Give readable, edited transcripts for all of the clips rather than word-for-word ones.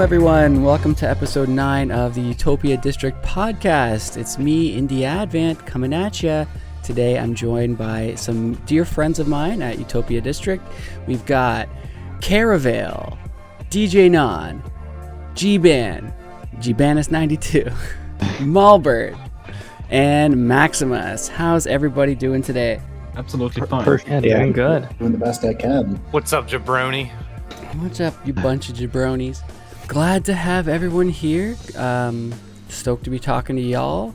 everyone. Welcome to episode 9 of the Utopia District podcast. It's me, Indy Advent, coming at you. Today I'm joined by some dear friends of mine at Utopia District. We've got Charavale, DJ Nonn, G-Ban, G-Banis92, mallbert, and Maxemus. How's everybody doing today? Absolutely fine. Yeah, doing good. Doing the best I can. What's up, jabroni? What's up, you bunch of jabronis? Glad to have everyone here. Stoked to be talking to y'all.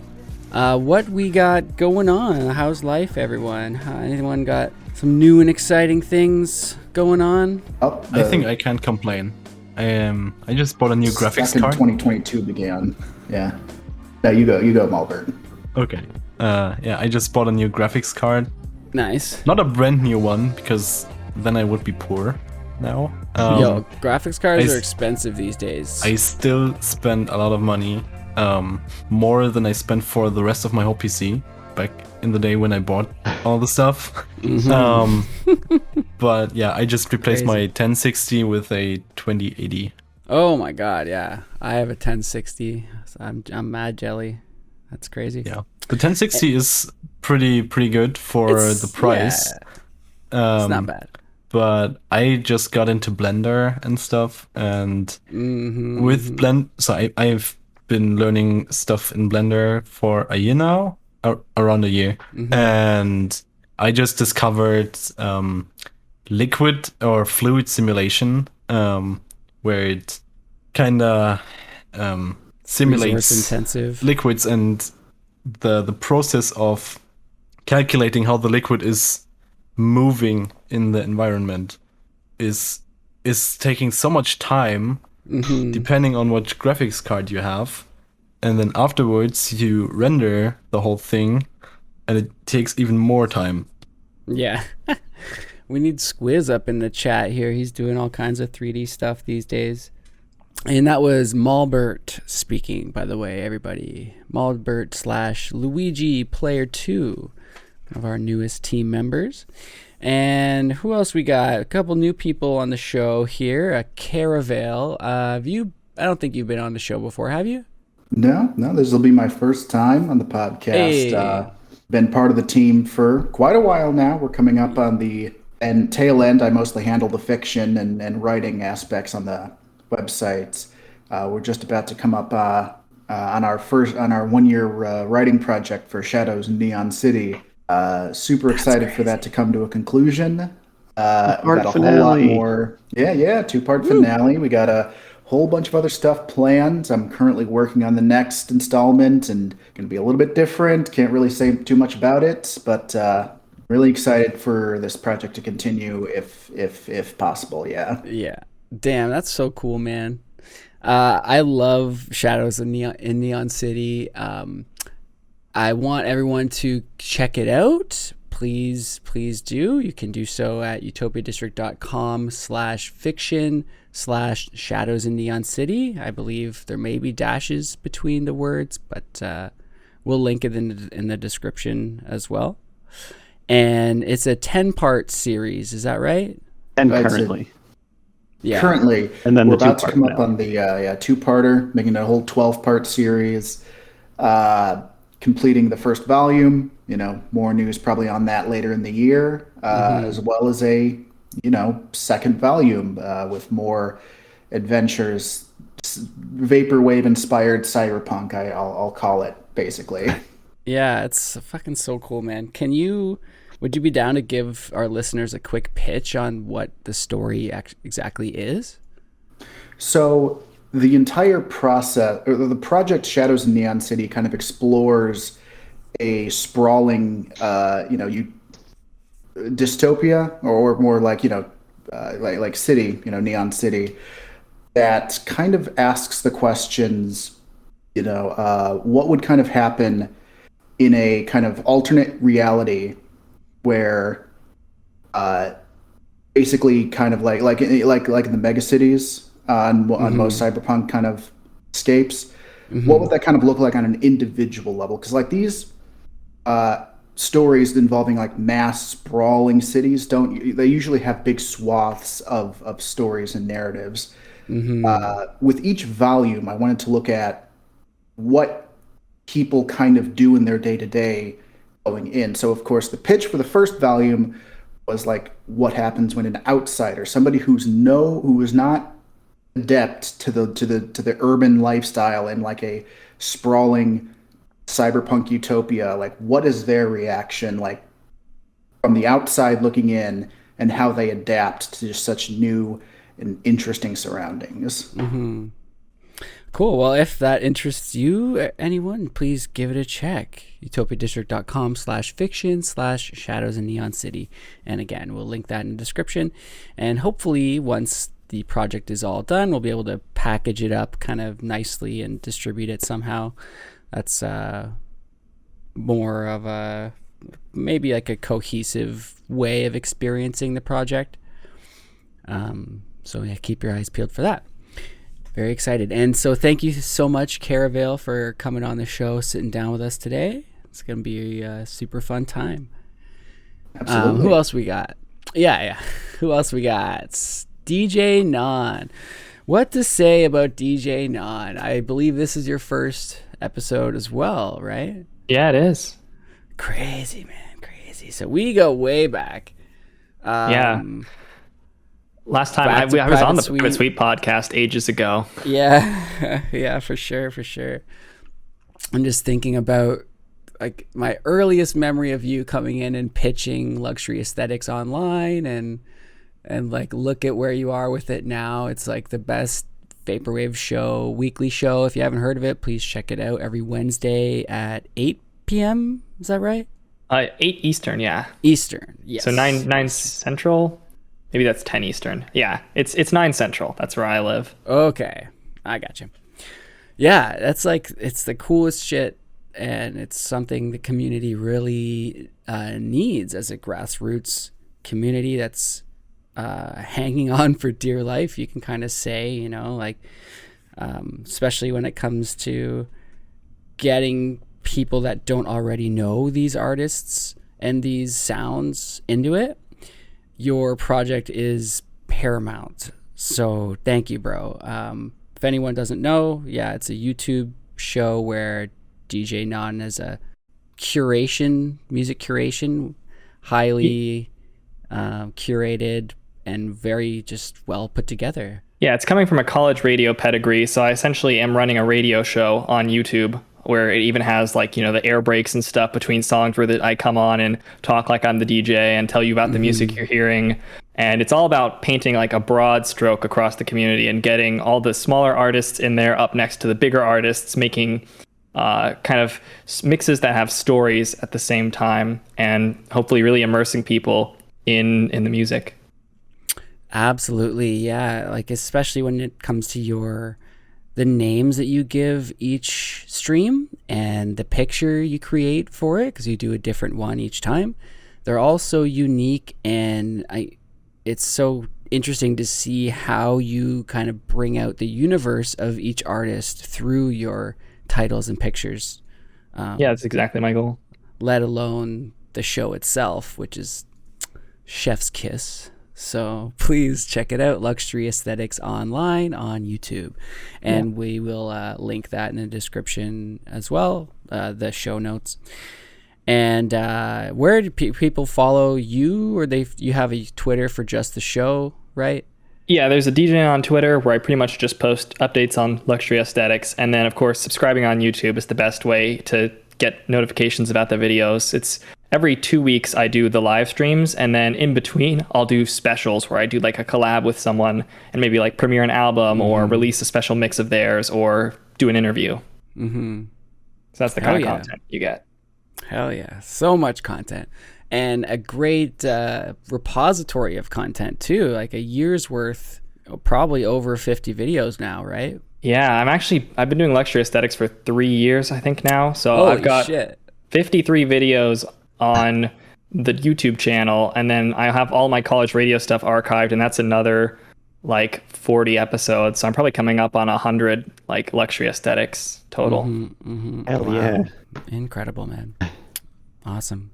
What we got going on? How's life, everyone? Anyone got some new and exciting things going on? I think I can't complain. I just bought a new graphics card. 2022 began. Yeah. No, you go, Malbert. Okay. Yeah, I just bought a new graphics card. Nice. Not a brand new one, because then I would be poor now. Yo, graphics cards are expensive these days. I still spend a lot of money, more than I spent for the rest of my whole PC back in the day when I bought all the stuff. But yeah, I just replaced my 1060 with a 2080. Oh my god, yeah. I have a 1060. So I'm mad jelly. That's crazy. Yeah. The 1060 is pretty good for the price. Yeah. It's not bad. But I just got into Blender and stuff, and with so I've been learning stuff in Blender for a year now, around a year, and I just discovered liquid or fluid simulation, where it kind of simulates liquids, and the process of calculating how the liquid is moving in the environment is taking so much time, depending on what graphics card you have, and then afterwards you render the whole thing, and it takes even more time. Yeah. We need Squiz up in the chat here. He's doing all kinds of 3D stuff these days. And that was mallbert speaking, by the way, everybody. mallbert / Luigi Player 2. One of our newest team members. And who else we got? A couple new people on the show here. Charavale. I don't think you've been on the show before, have you? No, this will be my first time on the podcast. Hey. Been part of the team for quite a while now. We're coming up on the tail end. I mostly handle the fiction and writing aspects on the websites. We're just about to come up on our 1 year writing project for Shadows in Neon City. Super excited for that to come to a conclusion. Got a whole lot more. Yeah, 2-part finale. We got a whole bunch of other stuff planned. I'm currently working on the next installment, and going to be a little bit different. Can't really say too much about it, but really excited for this project to continue if possible. Yeah. Damn, that's so cool, man. I love Shadows in Neon City. I want everyone to check it out. Please do. You can do so at utopiadistrict.com/fiction/shadows in Neon City. I believe there may be dashes between the words, but we'll link it in the description as well. And it's a 10-part series. Is that right? 10 currently. Yeah. Currently. And then we're the about to come up on the 2-parter, making a whole 12-part series. Completing the first volume, more news probably on that later in the year, as well as a, second volume with more adventures, Vaporwave inspired cyberpunk, I'll call it, basically. Yeah, it's fucking so cool, man. Would you be down to give our listeners a quick pitch on what the story exactly is? So the entire process, or the project Shadows in Neon City, kind of explores a sprawling, dystopia, or more like, like city, Neon City, that kind of asks the questions, what would kind of happen in a kind of alternate reality where, basically, kind of like in the megacities. On most cyberpunk kind of escapes, what would that kind of look like on an individual level? Because like these stories involving like mass sprawling cities they usually have big swaths of stories and narratives. With each volume, I wanted to look at what people kind of do in their day to day going in. So, of course, the pitch for the first volume was like what happens when an outsider, somebody who is not adept to the urban lifestyle and like a sprawling cyberpunk utopia, like what is their reaction like from the outside looking in, and how they adapt to just such new and interesting surroundings. Cool. Well, if that interests you, anyone, please give it a check. utopiadistrict.com/fiction/shadows in Neon City. And again, we'll link that in the description. And hopefully, once the project is all done, we'll be able to package it up kind of nicely and distribute it somehow. That's more of a maybe like a cohesive way of experiencing the project. So yeah, keep your eyes peeled for that. Very excited. And so thank you so much, Charavale, for coming on the show, sitting down with us today. It's going to be a super fun time. Absolutely. Who else we got? Yeah. Who else we got? DJ Nonn. What to say about DJ Nonn? I believe this is your first episode as well, right? Yeah, it is. Crazy, man. Crazy. So we go way back. Yeah. Last time I was on the Private Suite podcast ages ago. Yeah. Yeah, for sure. I'm just thinking about like my earliest memory of you coming in and pitching luxury aesthetics online and like look at where you are with it now. It's like the best Vaporwave show, weekly show. If you haven't heard of it, please check it out every Wednesday at 8 p.m. Is that right? 8 Eastern, yeah. Eastern, yes. So 9 Central. Maybe that's 10 Eastern. Yeah, it's 9 Central. That's where I live. Okay, I got you. Yeah, that's like, it's the coolest shit, and it's something the community really needs as a grassroots community that's hanging on for dear life, you can kind of say, you know, like, especially when it comes to getting people that don't already know these artists and these sounds into it. Your project is paramount. So thank you, bro. If anyone doesn't know, yeah, it's a YouTube show where DJ Nonn is a music curation, highly curated and very just well put together. Yeah, it's coming from a college radio pedigree. So I essentially am running a radio show on YouTube where it even has like, you know, the air breaks and stuff between songs where I come on and talk like I'm the DJ and tell you about the music you're hearing. And it's all about painting like a broad stroke across the community and getting all the smaller artists in there up next to the bigger artists, making kind of mixes that have stories at the same time and hopefully really immersing people in the music. Absolutely. Yeah. Like, especially when it comes to the names that you give each stream and the picture you create for it, because you do a different one each time. They're all so unique, and it's so interesting to see how you kind of bring out the universe of each artist through your titles and pictures. Yeah, that's exactly my goal. Let alone the show itself, which is chef's kiss. So please check it out, Luxury Aesthetics Online on YouTube. And we will link that in the description as well, the show notes. And where do people follow you? Or you have a Twitter for just the show, right? Yeah, there's a DJ on Twitter where I pretty much just post updates on luxury aesthetics. And then, of course, subscribing on YouTube is the best way to get notifications about the videos. It's every 2 weeks I do the live streams, and then in between I'll do specials where I do like a collab with someone and maybe like premiere an album or release a special mix of theirs or do an interview. So that's the kind of content you get. Hell yeah. So much content. And a great repository of content too, like a year's worth, probably over 50 videos now, right? Yeah, I've been doing luxury aesthetics for 3 years, I think now. So I've got 53 videos on the YouTube channel, and then I have all my college radio stuff archived, and that's another like 40 episodes. So I'm probably coming up on 100 like luxury aesthetics total. Hell yeah. Incredible, man. Awesome.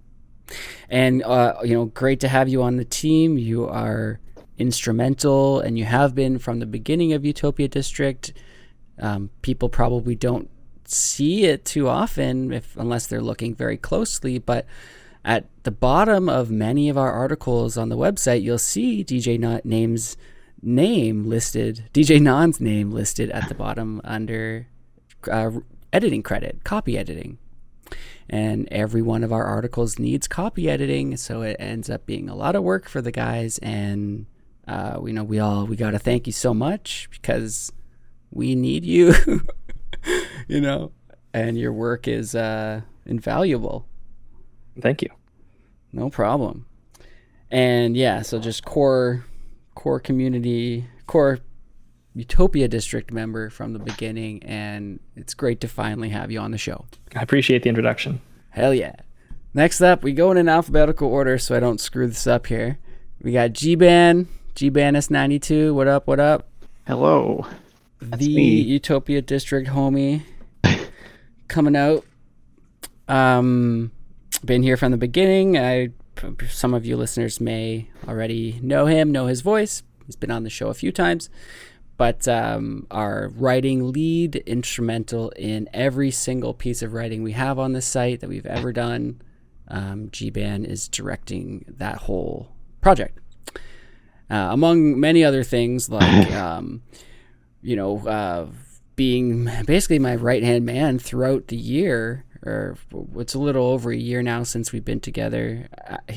And great to have you on the team. You are instrumental, and you have been from the beginning of Utopia District. People probably don't see it too often unless they're looking very closely, but at the bottom of many of our articles on the website, you'll see DJ Nonn's name listed at the bottom under editing credit, copy editing. And every one of our articles needs copy editing, so it ends up being a lot of work for the guys. And we got to thank you so much, because we need you, and your work is invaluable. Thank you. No problem. And yeah, so just core community, core Utopia District member from the beginning, and it's great to finally have you on the show. I appreciate the introduction. Hell yeah. Next up, we go in an alphabetical order so I don't screw this up here. We got Gbanis92. What up? Hello. That's the me. Utopia District homie coming out. Been here from the beginning. Some of you listeners may already know him, know his voice. He's been on the show a few times. But our writing lead, instrumental in every single piece of writing we have on the site that we've ever done. Gban is directing that whole project. Among many other things, like, being basically my right-hand man throughout the year, or it's a little over a year now since we've been together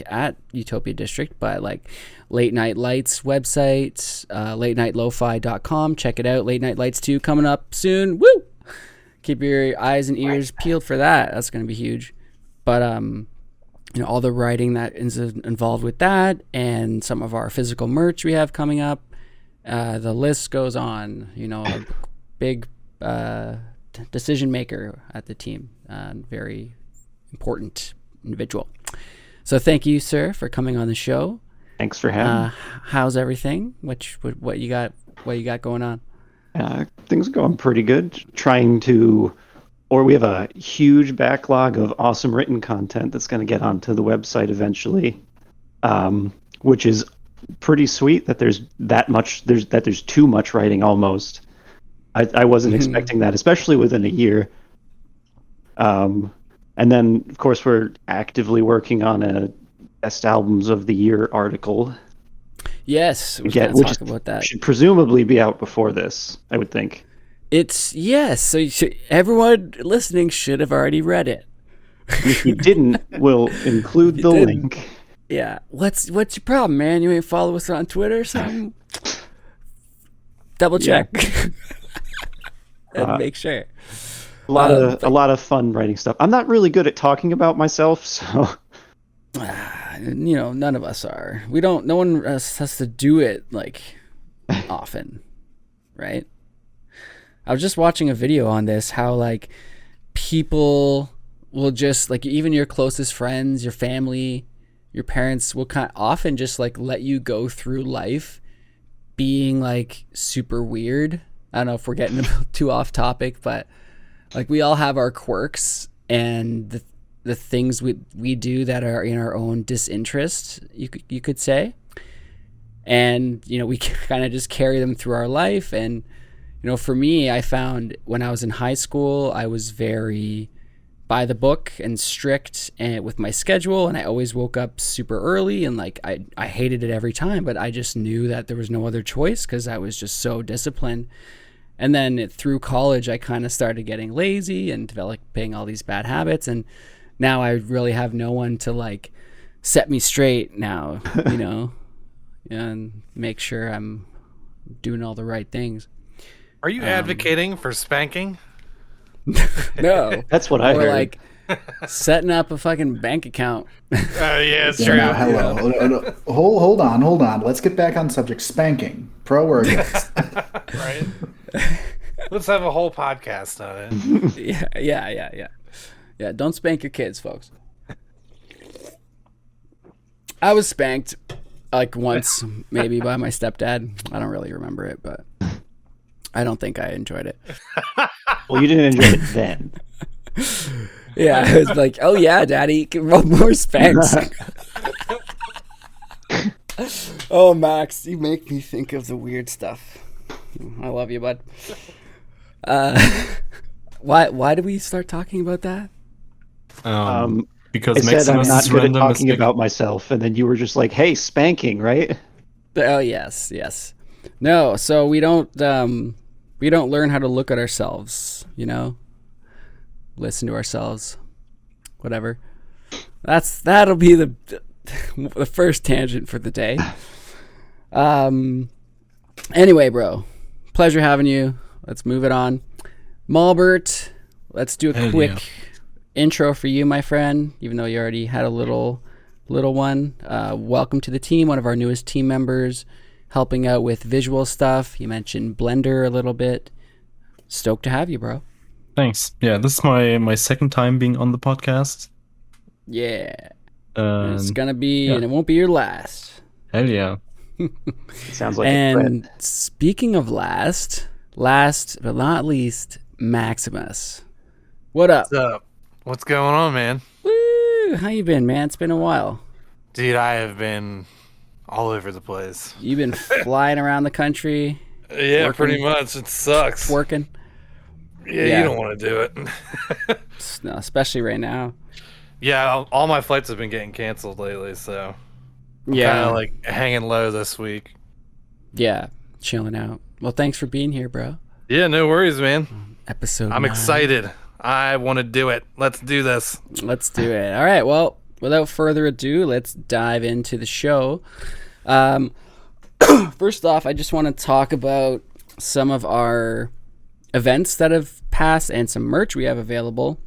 at Utopia District, but like Late Night Lights website, latenightlofi.com. Check it out. Late Night Lights 2 coming up soon. Woo! Keep your eyes and ears peeled for that. That's going to be huge. But, all the writing that is involved with that, and some of our physical merch we have coming up. The list goes on, a big decision maker at the team. Very important individual. So thank you, sir, for coming on the show. Thanks for having me. How's everything? What you got going on? Things are going pretty good. We have a huge backlog of awesome written content that's going to get onto the website eventually, which is pretty sweet that there's too much writing almost. I wasn't expecting that, especially within a year. And then, of course, we're actively working on a Best Albums of the Year article. Yes, we're going to talk about that. Should presumably be out before this, I would think. So everyone listening should have already read it. If you didn't, we'll include the link. Yeah. What's your problem, man? You ain't follow us on Twitter or something? Double check. And make sure. A lot of fun writing stuff. I'm not really good at talking about myself, so none of us are. No one has to do it like often, right? I was just watching a video on this, how like people will just, like, even your closest friends, your family, your parents will often just like let you go through life being like super weird. I don't know if we're getting too off topic, but like we all have our quirks and the things we do that are in our own disinterest, you could say. And, we kind of just carry them through our life. And, for me, I found when I was in high school, I was very by the book and strict and with my schedule. And I always woke up super early, and like, I hated it every time, but I just knew that there was no other choice because I was just so disciplined. And then through college, I kind of started getting lazy and developing all these bad habits. And now I really have no one to like set me straight now, and make sure I'm doing all the right things. Are you advocating for spanking? No. That's what I heard. Like setting up a fucking bank account. Yeah, it's true. Now, hello. Hold on. Let's get back on subject. Spanking. Pro or against? Right. Let's have a whole podcast on it. Yeah, don't spank your kids, folks. I was spanked like once, maybe by my stepdad. I don't really remember it, but I don't think I enjoyed it. Well, you didn't enjoy it then. Yeah, I was like, oh yeah, daddy, give more spanks. Oh, Max, you make me think of the weird stuff. I love you, bud. Why did we start talking about that? Because I said I'm Maxemus not is good at random talking mistake. about myself, and then you were just like, "Hey, spanking, right?" Oh yes. No, so we don't learn how to look at ourselves, listen to ourselves, whatever. That'll be the first tangent for the day. Anyway, bro, pleasure having you. Let's move it on. Mallbert, let's do a quick intro for you, my friend, even though you already had a little one. Welcome to the team, one of our newest team members, helping out with visual stuff. You mentioned Blender a little bit. Stoked to have you, bro. Thanks. Yeah, this is my second time being on the podcast. Yeah. It's gonna be, yeah. and it won't be your last. Hell yeah. Sounds like a And threat. speaking of last but not least, Maxemus. What up? What's up? What's going on, man? Woo! How you been, man? It's been a while. Dude, I have been all over the place. You've been flying around the country, Yeah, Working. pretty much. It sucks. working. Yeah, you don't want to do it. No, especially right now. Yeah, all my flights have been getting canceled lately, so kind Yeah, of like hanging low this week. yeah, chilling out. Well, thanks for being here, bro. Yeah, no worries, man. Episode I'm 9. excited. I want to do it. Let's do this. Let's do it. All right. Well, without further ado, let's dive into the show. First off, I just want to talk about some of our events that have passed and some merch we have available.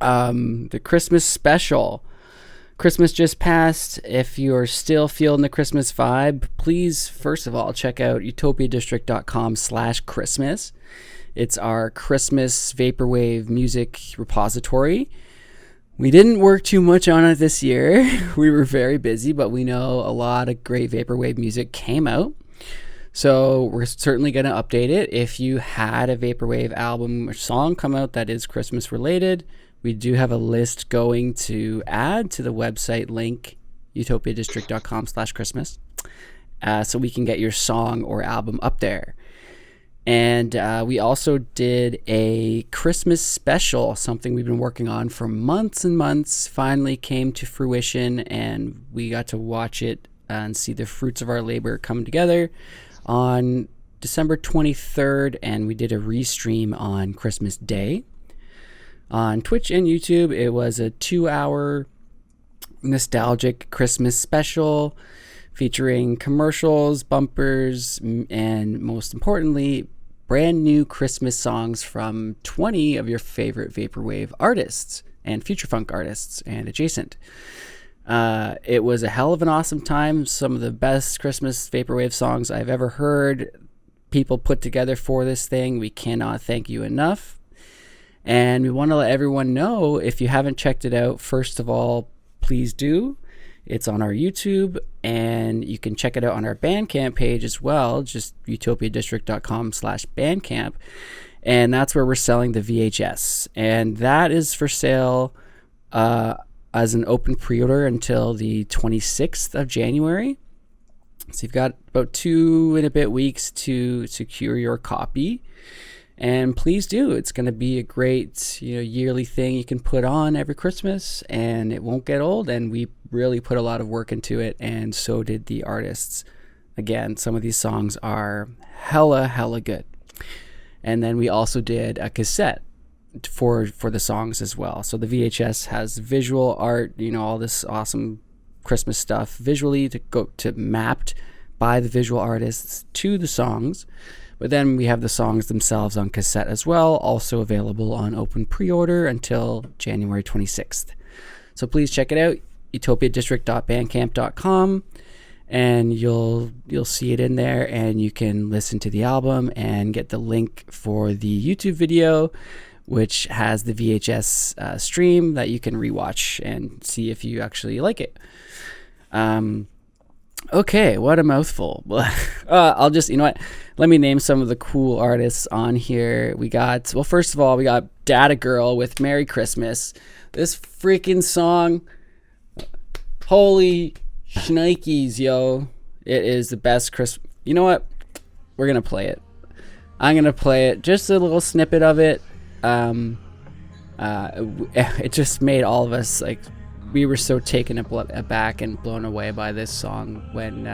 The Christmas special. Christmas just passed. If you're still feeling the Christmas vibe, please, first of all, check out utopiadistrict.com/Christmas. It's our Christmas Vaporwave music repository. We didn't work too much on it this year. We were very busy, but we know a lot of great Vaporwave music came out. So we're certainly going to update it. If you had a Vaporwave album or song come out that is Christmas related, we do have a list going to add to the website link, utopiadistrict.com/Christmas, so we can get your song or album up there. And we also did a Christmas special, something we've been working on for months and months, finally came to fruition, and we got to watch it and see the fruits of our labor come together on December 23rd, and we did a restream on Christmas Day. On Twitch and YouTube, it was a 2-hour nostalgic Christmas special featuring commercials, bumpers, and most importantly, brand new Christmas songs from 20 of your favorite Vaporwave artists and future funk artists and adjacent. It was a hell of an awesome time. Some of the best Christmas Vaporwave songs I've ever heard people put together for this thing. We cannot thank you enough. And we want to let everyone know, if you haven't checked it out, first of all, please do. It's on our YouTube, and you can check it out on our Bandcamp page as well, just utopiadistrict.com/Bandcamp. And that's where we're selling the VHS. And that is for sale as an open pre-order until the 26th of January. So you've got about 2 and a bit weeks to secure your copy. And please do. It's going to be a great, yearly thing you can put on every Christmas, and it won't get old. And we really put a lot of work into it, and so did the artists. Again, some of these songs are hella good. And then we also did a cassette for the songs as well. So the VHS has visual art, all this awesome Christmas stuff visually to mapped by the visual artists to the songs. But then we have the songs themselves on cassette as well, also available on open pre-order until January 26th. So please check it out, utopiadistrict.bandcamp.com, and you'll see it in there, and you can listen to the album and get the link for the YouTube video, which has the VHS stream that you can rewatch and see if you actually like it. Okay, what a mouthful. I'll just, let me name some of the cool artists on here. First of all, we got Data Girl with Merry Christmas. This freaking song, holy shnikes, yo. It is the best Christmas. You know what? We're gonna play it. I'm gonna play it. Just a little snippet of it. It just made all of us like. We were so taken aback and blown away by this song when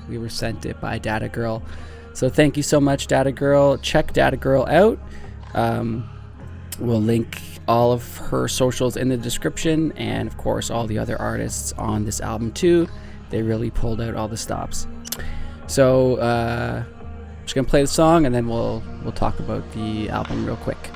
we were sent it by Data Girl. So thank you so much, Data Girl. Check Data Girl out. We'll link all of her socials in the description, and of course all the other artists on this album too. They really pulled out all the stops. So I'm just gonna play the song, and then we'll talk about the album real quick.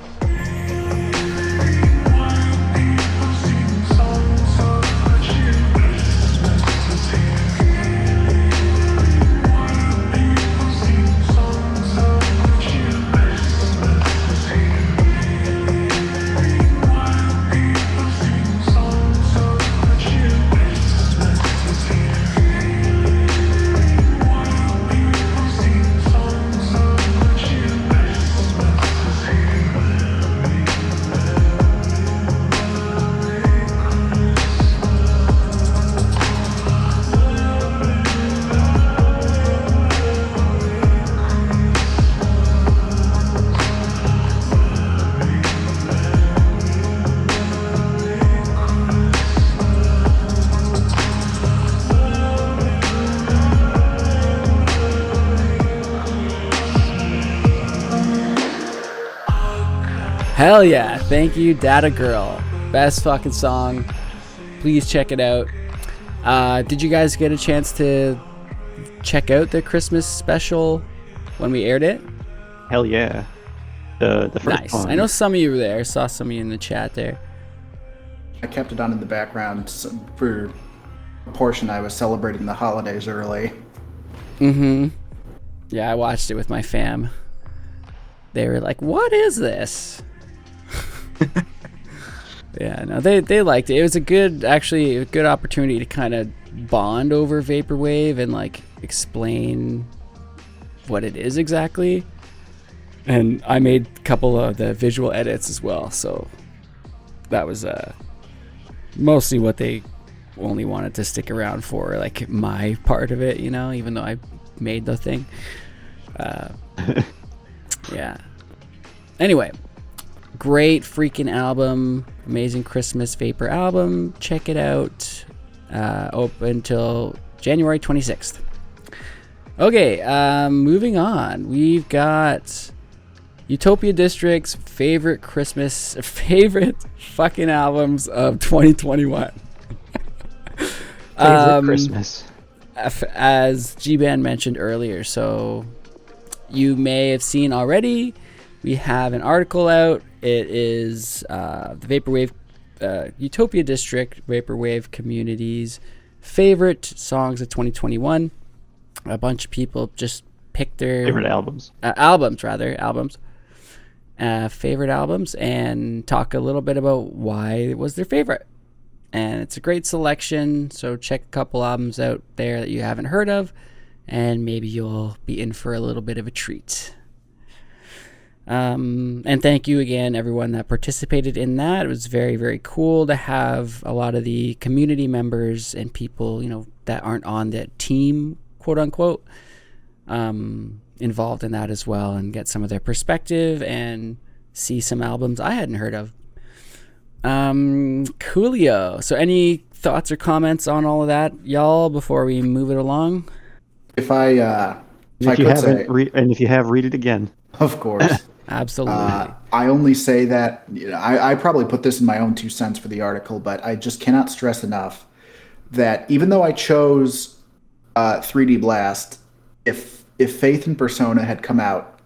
Hell yeah. Thank you, Data Girl. Best fucking song. Please check it out. Did you guys get a chance to check out the Christmas special when we aired it? Hell yeah. The first Nice. one. I know some of you were there. I saw some of you in the chat there. I kept it on in the background for a portion. I was celebrating the holidays early. Mm-hmm. Yeah, I watched it with my fam. They were like, what is this? Yeah, no, they liked it. It was a good opportunity to kind of bond over Vaporwave and like explain what it is exactly. And I made a couple of the visual edits as well, so that was mostly what they only wanted to stick around for, like my part of it, you know, even though I made the thing. Yeah. Anyway, great freaking album, amazing Christmas Vapor album. Check it out. Open until January 26th. Okay, moving on. We've got Utopia District's favorite fucking albums of 2021. Favorite Christmas. As G-Band mentioned earlier, so you may have seen already, we have an article out. It is the Vaporwave, Utopia District Vaporwave community's favorite songs of 2021. A bunch of people just picked their Favorite albums. Favorite albums, and talk a little bit about why it was their favorite. And it's a great selection, so check a couple albums out there that you haven't heard of, and maybe you'll be in for a little bit of a treat. And thank you again, everyone that participated in that. It was very, very cool to have a lot of the community members and people, you know, that aren't on that team, quote unquote, involved in that as well, and get some of their perspective and see some albums I hadn't heard of. Coolio. So any thoughts or comments on all of that, y'all, before we move it along? If you haven't, if you have, read it again. Of course. Absolutely. I only say that, you know, I probably put this in my own 2 cents for the article, but I just cannot stress enough that even though I chose 3D Blast, if Faith and Persona had come out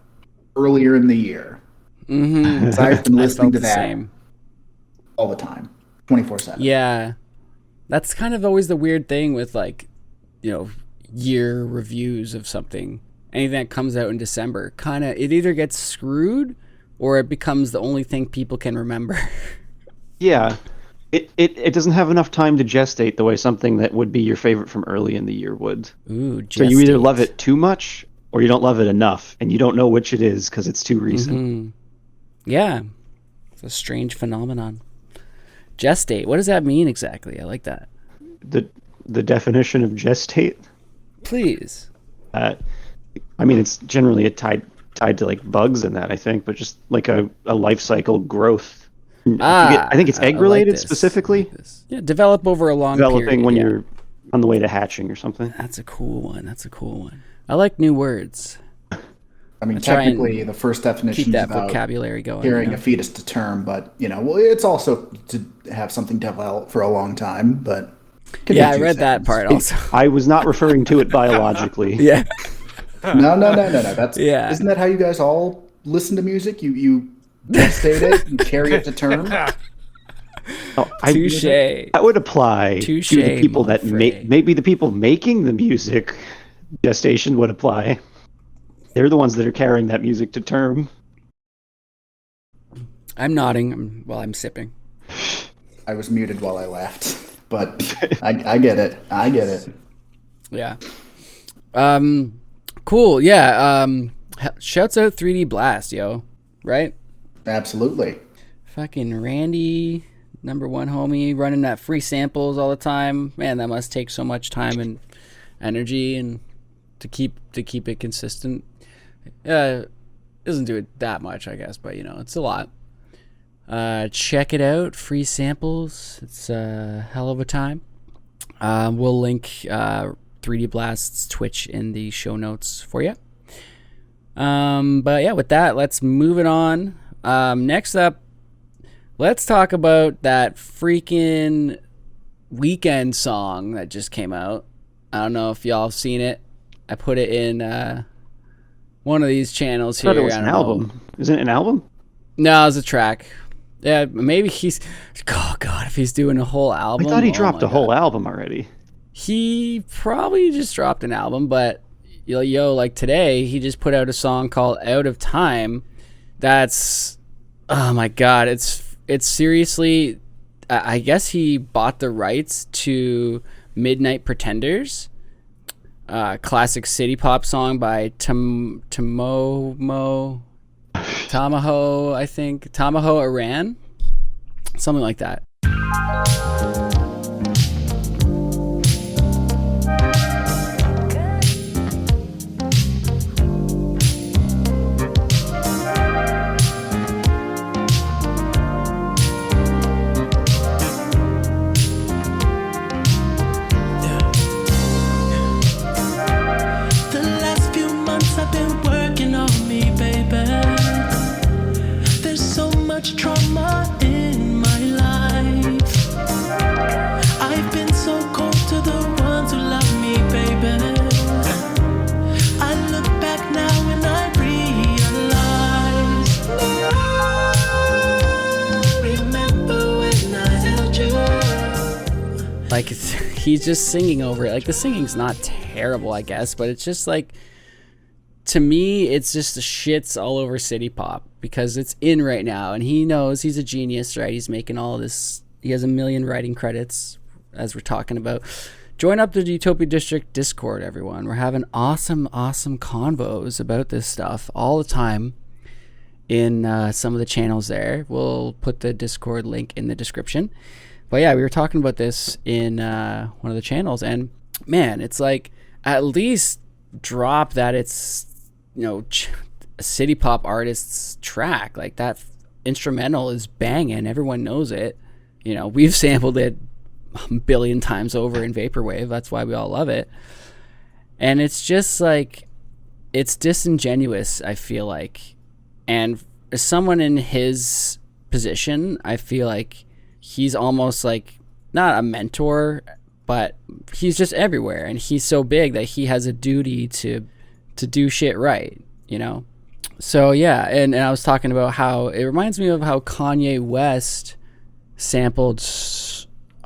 earlier in the year, Mm-hmm. I've been listening to the that same. all the time, 24/7. Yeah. That's kind of always the weird thing with, like, you know, year reviews of something. Anything that comes out in December, kind of, it either gets screwed or it becomes the only thing people can remember. Yeah. It doesn't have enough time to gestate the way something that would be your favorite from early in the year would. Ooh, So you either love it too much or you don't love it enough, and you don't know which it is because it's too recent. Mm-hmm. Yeah. It's a strange phenomenon. Gestate. What does that mean exactly? I like that. The definition of gestate? Please. I mean, it's generally tied to like bugs and that, I think, but just like a life cycle growth. I think it's egg related this. specifically. I like this. Yeah, develop over a long Developing period. when yeah. you're on the way to hatching or something. That's a cool one. I like new words. I mean, try and technically, the first definition Keep is that about vocabulary going. carrying a fetus to term, but well, it's also to have something develop for a long time. But Yeah, I read that part also. I was not referring to it biologically. Yeah. No. That's Yeah. Isn't that how you guys all listen to music? You state it, you carry it to term. Touche. That would apply to the people that maybe the people making the music. Gestation would apply. They're the ones that are carrying that music to term. I'm nodding while I'm sipping. I was muted while I laughed, but I get it. I get it. Yeah. Cool. Yeah. Shouts out 3D Blast, yo. Right? Absolutely. Fucking Randy, number one homie, running that free samples all the time. Man, that must take so much time and energy and to keep it consistent. Doesn't do it that much, I guess, but it's a lot. Check it out. Free samples. It's a hell of a time. We'll link 3D Blast's Twitch in the show notes for you. But yeah, with that, let's move it on. Next up, let's talk about that freaking Weekend song that just came out. I don't know if y'all have seen it. I put it in one of these channels here. I thought it was an album. Isn't it an album? No, it was a track. Yeah, maybe he's... Oh, God, if he's doing a whole album... I thought he dropped a whole album already. He probably just dropped an album, but like today, he just put out a song called Out of Time. That's... Oh, my God. It's seriously... I guess he bought the rights to Midnight Pretenders. Classic city pop song by Tamaho, I think. Tamaho Iran? Something like that. Trauma in my life. I've been so cold to the ones who love me, baby. I look back now and I realize. Remember when I held you? Like he's just singing over it. Like the singing's not terrible, I guess, but it's just like, to me, it's just the shits all over city pop because it's in right now, and he knows he's a genius, right? He's making all this. He has 1 million writing credits, as we're talking about. Join up the Utopia District Discord, everyone. We're having awesome convos about this stuff all the time in some of the channels there. We'll put the Discord link in the description. But yeah, we were talking about this in one of the channels, and man, it's like at least drop that it's a city pop artist's track. Like that instrumental is banging, everyone knows it. We've sampled it 1 billion times over in Vaporwave, that's why we all love it. And it's just like, it's disingenuous, I feel like. And as someone in his position, I feel like he's almost like not a mentor, but he's just everywhere, and he's so big that he has a duty to do shit right, So yeah, and I was talking about how it reminds me of how Kanye West sampled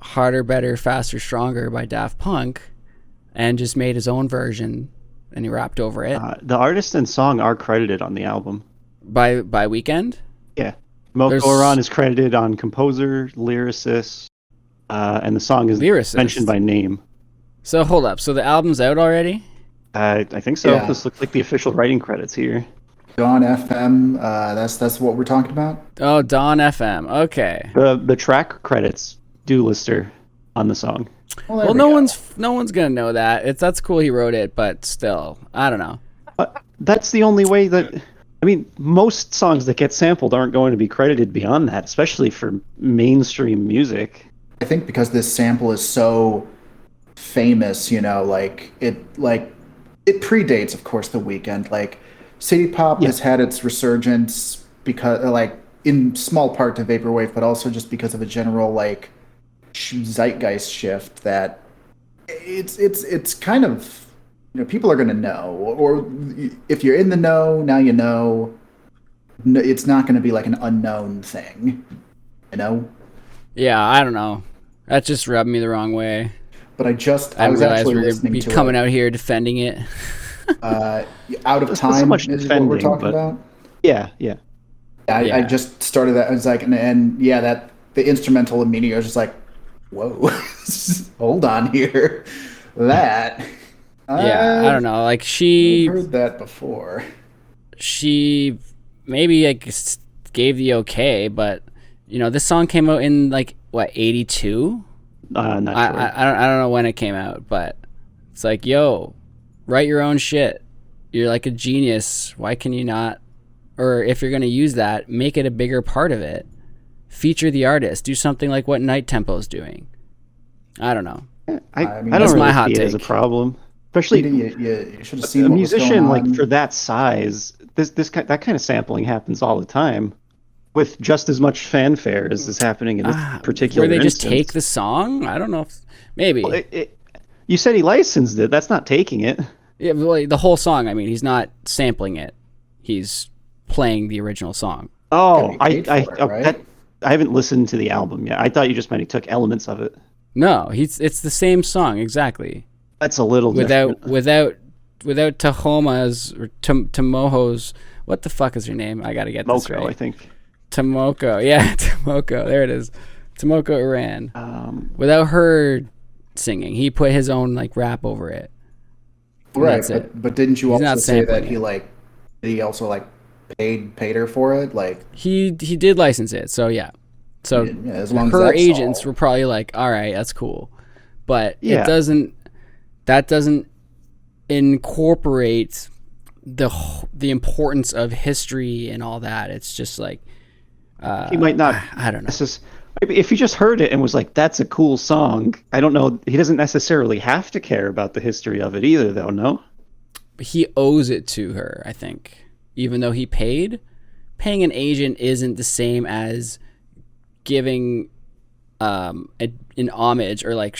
Harder, Better, Faster, Stronger by Daft Punk and just made his own version, and he rapped over it. The artist and song are credited on the album. By Weekend? Yeah. Mo Goran is credited on composer, lyricist, and the song is mentioned by name. So hold up. So the album's out already? I think so. Yeah. This looks like the official writing credits here. Dawn FM. That's what we're talking about. Oh, Dawn FM. Okay. The track credits do lister. on the song. Well, there Well, we no go. one's gonna know that. That's cool. He wrote it, but still, I don't know. That's the only way that. I mean, most songs that get sampled aren't going to be credited beyond that, especially for mainstream music. I think because this sample is so famous, like it predates, of course, The Weeknd. Like City Pop has had its resurgence because, in small part to Vaporwave, but also just because of a general zeitgeist shift that it's kind of, people are going to know, or if you're in the know, now you know. It's not going to be like an unknown thing, Yeah, I don't know. That just rubbed me the wrong way. But I I was realized actually we were listening be to coming it. out here defending it. Out of It's not so Time much is what we're defending, talking but- about. Yeah. I Yeah. just started that. I was like, and that the instrumental immediately, I was just like, whoa, hold on here. That. Yeah, I don't know. Like I've she heard that before. maybe gave the okay, but this song came out in like what 82. Not sure. I don't know when it came out, but it's like, yo, write your own shit. You're like a genius. Why can you not? Or if you're gonna use that, make it a bigger part of it. Feature the artist. Do something like what Night Tempo's doing. I don't know. I mean, don't that's really my hot see it as a take. problem, especially You should have seen a what was musician going on. for that size. That kind of sampling happens all the time, with just as much fanfare as is happening in this particular. Where they just instance. take the song. I don't know. Maybe. Well, you said he licensed it. That's not taking it. Yeah, well, the whole song. I mean, he's not sampling it. He's playing the original song. Oh, Gotta be paid for it, right? I haven't listened to the album yet. I thought you just meant he took elements of it. No, it's the same song exactly. That's a little different. Without Tahoma's or Tomoho's. What the fuck is her name? I gotta get this Moko, right. I think. Tomoko, yeah, Tomoko. There it is. Tomoko Iran. Without her singing, he put his own rap over it. And Right, that's it. but didn't you He's not also say that sampling he also paid her for it? He did license it, so yeah. So Yeah, as long as her that's agents all. were probably like, all right, that's cool, but Yeah. that doesn't incorporate the importance of history and all that. It's just like He might not. I don't know. If he just heard it and was like, "That's a cool song," I don't know. He doesn't necessarily have to care about the history of it either, though. No. He owes it to her, I think. Even though he paid, paying an agent isn't the same as giving an homage or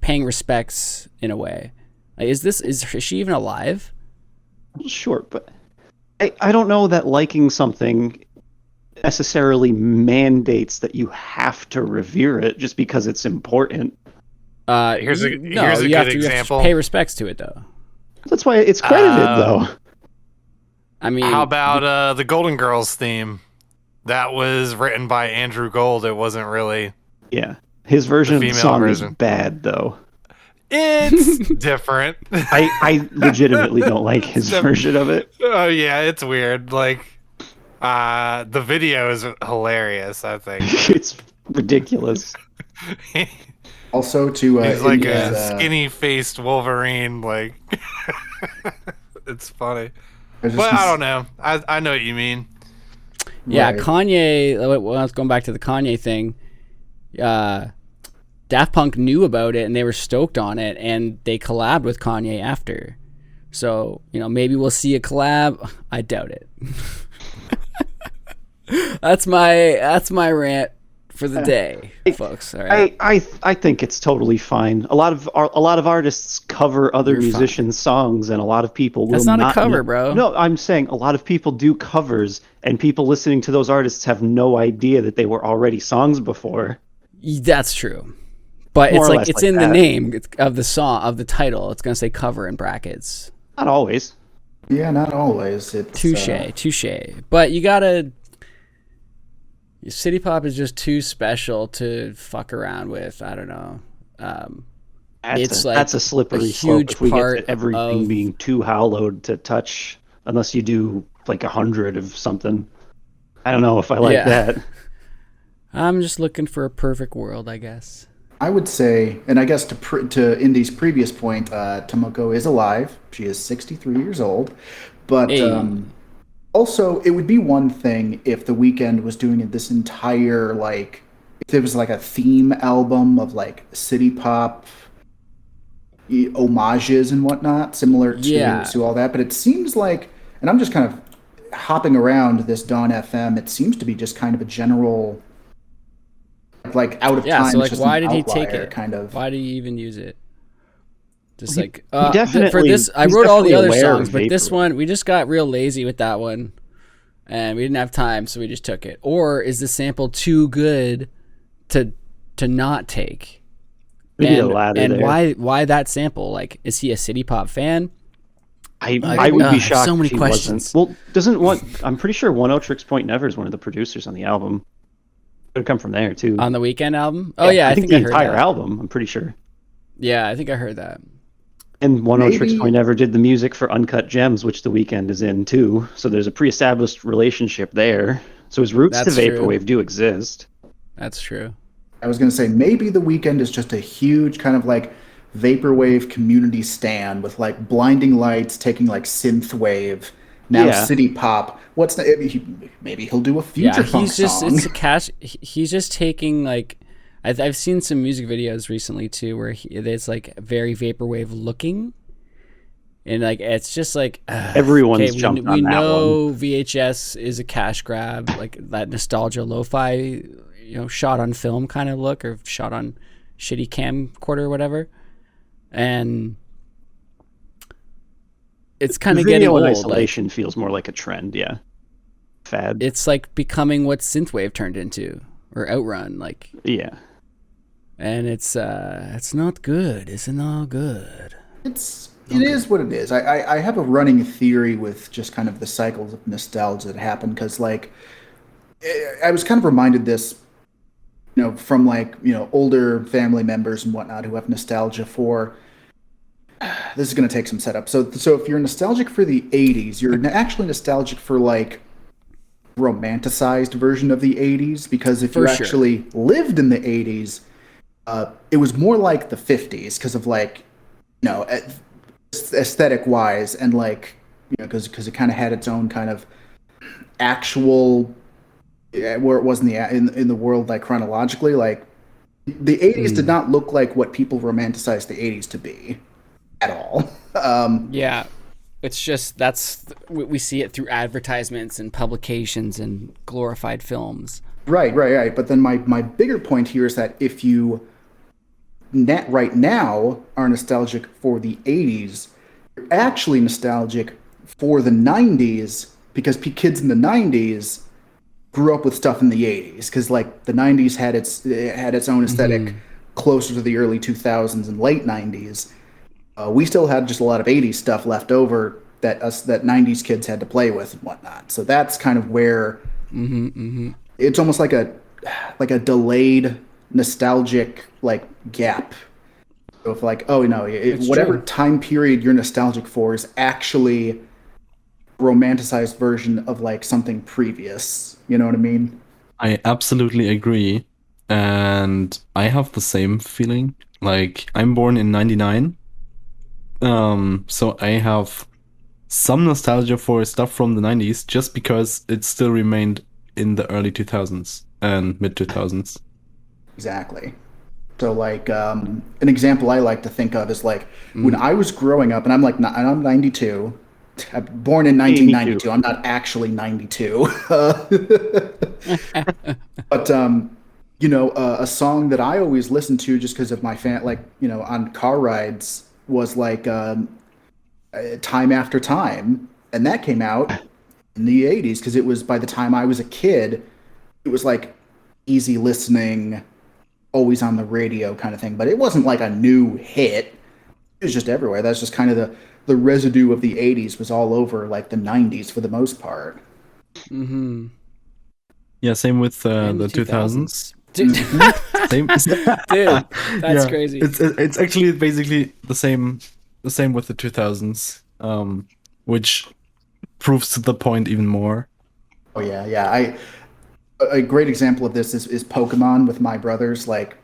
paying respects in a way. Is she even alive? Sure, but I don't know that liking something necessarily mandates that you have to revere it just because it's important. Here's a no, good you have to example. pay respects to it though. That's why it's credited, though. I mean, How about the Golden Girls theme? That was written by Andrew Gold. It wasn't really. Yeah, his version of the female song version. is bad, though. It's different. I legitimately don't like his version of it. Oh yeah, it's weird. The video is hilarious. I think It's ridiculous. Also to he's like Indy's, a skinny-faced Wolverine. It's funny, I was but just- I don't know. I know what you mean. yeah, right. Kanye. Well, let's going back to the Kanye thing. Daft Punk knew about it and they were stoked on it, and they collabed with Kanye after. So maybe we'll see a collab. I doubt it. That's my rant for the day, folks. All right. I think it's totally fine. A lot of artists cover other You're fine. musicians' songs, and a lot of people will That's not a cover, know. bro. No, I'm saying a lot of people do covers, and people listening to those artists have no idea that they were already songs before. That's true. But More it's or less it's like in that. the name of the song, of the title. It's gonna say cover in brackets. Not always. Yeah, not always. It's Touche. But you gotta. City Pop is just too special to fuck around with. I don't know. That's a slippery huge slope if we get part to everything of- being too hallowed to touch, unless you do 100 of something. I don't know if I like Yeah. that. I'm just looking for a perfect world, I guess. I would say, and I guess to Indy's previous point, Tomoko is alive. She is 63 years old, but Hey, also it would be one thing if the weekend was doing this entire like if there was like a theme album of like city pop homages and whatnot, similar yeah, to all that. But it seems like, and I'm just kind of hopping around this Dawn FM. It seems to be just kind of a general like out of yeah. So time. It's like, just an why did he take outlier, it? kind of. Why did he even use it? Just He, like he for definitely this, I he's wrote all the definitely other aware songs, of but this Vaporwave. one we just got real lazy with that one, and we didn't have time, so we just took it. Or is the sample too good to not take? Maybe the And latter there. why that sample? Like, is he a city pop fan? I would be shocked so many if he questions. wasn't. Well, doesn't one? I'm pretty sure One O Tricks Point Never is one of the producers on the album. Could have come from there too. On the Weekend album? Oh yeah, I think the I heard entire that. album. I'm pretty sure. Yeah, I think I heard that. And One O Tricks Maybe Point Never did the music for Uncut Gems, which The Weeknd is in too. So there's a pre-established relationship there. So his roots That's to true. Vaporwave do exist. That's true. I was going to say maybe the weekend is just a huge kind of like vaporwave community stand with like blinding lights, taking like synthwave, now Yeah. city pop. Maybe he'll do a future Yeah, funk he's just song. it's a cash. He's just taking like I've seen some music videos recently too where it's like very vaporwave looking, and like it's just like Everyone's okay, jumped we on that know VHS is a cash grab, like that nostalgia lo-fi, shot on film kind of look or shot on shitty camcorder or whatever, and it's kind of getting Video in old. isolation feels more like a trend, yeah. Fad. It's like becoming what synthwave turned into or outrun, like. Yeah. And it's not good. It's not good. It is what it is. I have a running theory with just kind of the cycles of nostalgia that happen because like I was kind of reminded this, from like older family members and whatnot who have nostalgia for. This is going to take some setup. So if you're nostalgic for the '80s, you're actually nostalgic for like romanticized version of the '80s because if For you sure. actually lived in the '80s, it was more like the '50s because of like aesthetic wise and like because it kind of had its own kind of actual where it was in the world like chronologically like the '80s did not look like what people romanticized the '80s to be at all. Yeah, it's just we see it through advertisements and publications and glorified films. Right. But then my bigger point here is that if you right now are nostalgic for the '80s, you're actually nostalgic for the '90s because kids in the '90s grew up with stuff in the '80s because like the '90s had its own aesthetic closer to the early 2000s and late '90s. We still had just a lot of '80s stuff left over that '90s kids had to play with and whatnot. So that's kind of where it's almost like a delayed nostalgic like gap. So if like whatever true. time period you're nostalgic for is actually romanticized version of like something previous. You know what I mean? I absolutely agree. And I have the same feeling. Like, I'm born in 99. So I have some nostalgia for stuff from the 90s just because it still remained in the early 2000s and mid 2000s. Exactly. So like an example I like to think of is like when I was growing up, and I'm 92. I'm born in 1992. I'm not actually 92. But a song that I always listened to just because of my on car rides was like Time After Time, and that came out in the '80s because it was by the time I was a kid, it was like easy listening, always on the radio kind of thing. But it wasn't like a new hit. It was just everywhere. That's just kind of the residue of the '80s was all over like the '90s for the most part. Mm-hmm. Yeah, same with And the 2000s. Dude, Same. dude, that's Yeah, crazy. It's actually basically the same with the 2000s, which proves to the point even more. Oh yeah. A great example of this is Pokemon with my brothers. Like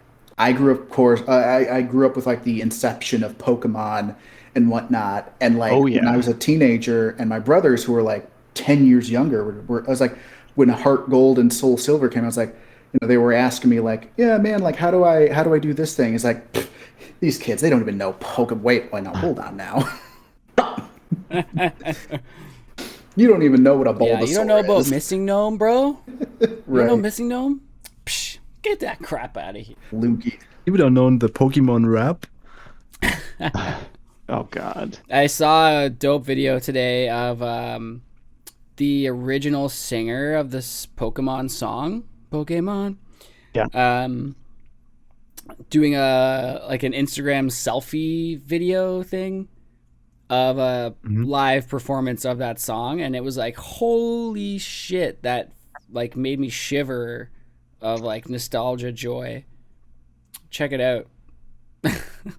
I grew up, of course, I grew up with like the inception of Pokemon and whatnot. And like Oh, when yeah. I was a teenager, and my brothers who were like 10 years younger I was like, when Heart Gold and Soul Silver came, I was like, they were asking me like, yeah, man, like how do I do this thing? It's like, pfft, these kids, they don't even know Pokemon. Wait, now hold on now. You don't even know what a Bulbasaur Yeah, you don't know about is. Missing Gnome, bro? You don't know Right. Missing Gnome? Psh, get that crap out of here. Lukey. You don't know the Pokemon rap? Oh God. I saw a dope video today of the original singer of this Pokemon song, Pokemon. Yeah. Doing an Instagram selfie video thing of a live performance of that song, and it was like, holy shit, that like made me shiver of like nostalgia joy. Check it out.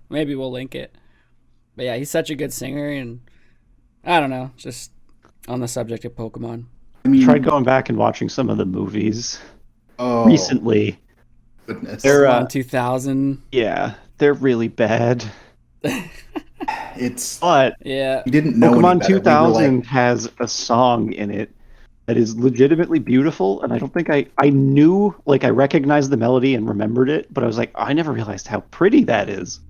Maybe we'll link it. But yeah, he's such a good singer, and I don't know, just on the subject of Pokemon. I mean, Tried going back and watching some of the movies oh, recently. goodness. They're Pokemon 2000. yeah, they're really bad. It's But Yeah. we didn't know any Pokemon better. We were 2000 like, has a song in it that is legitimately beautiful, and I don't think I knew, like, I recognized the melody and remembered it, but I was like, I never realized how pretty that is.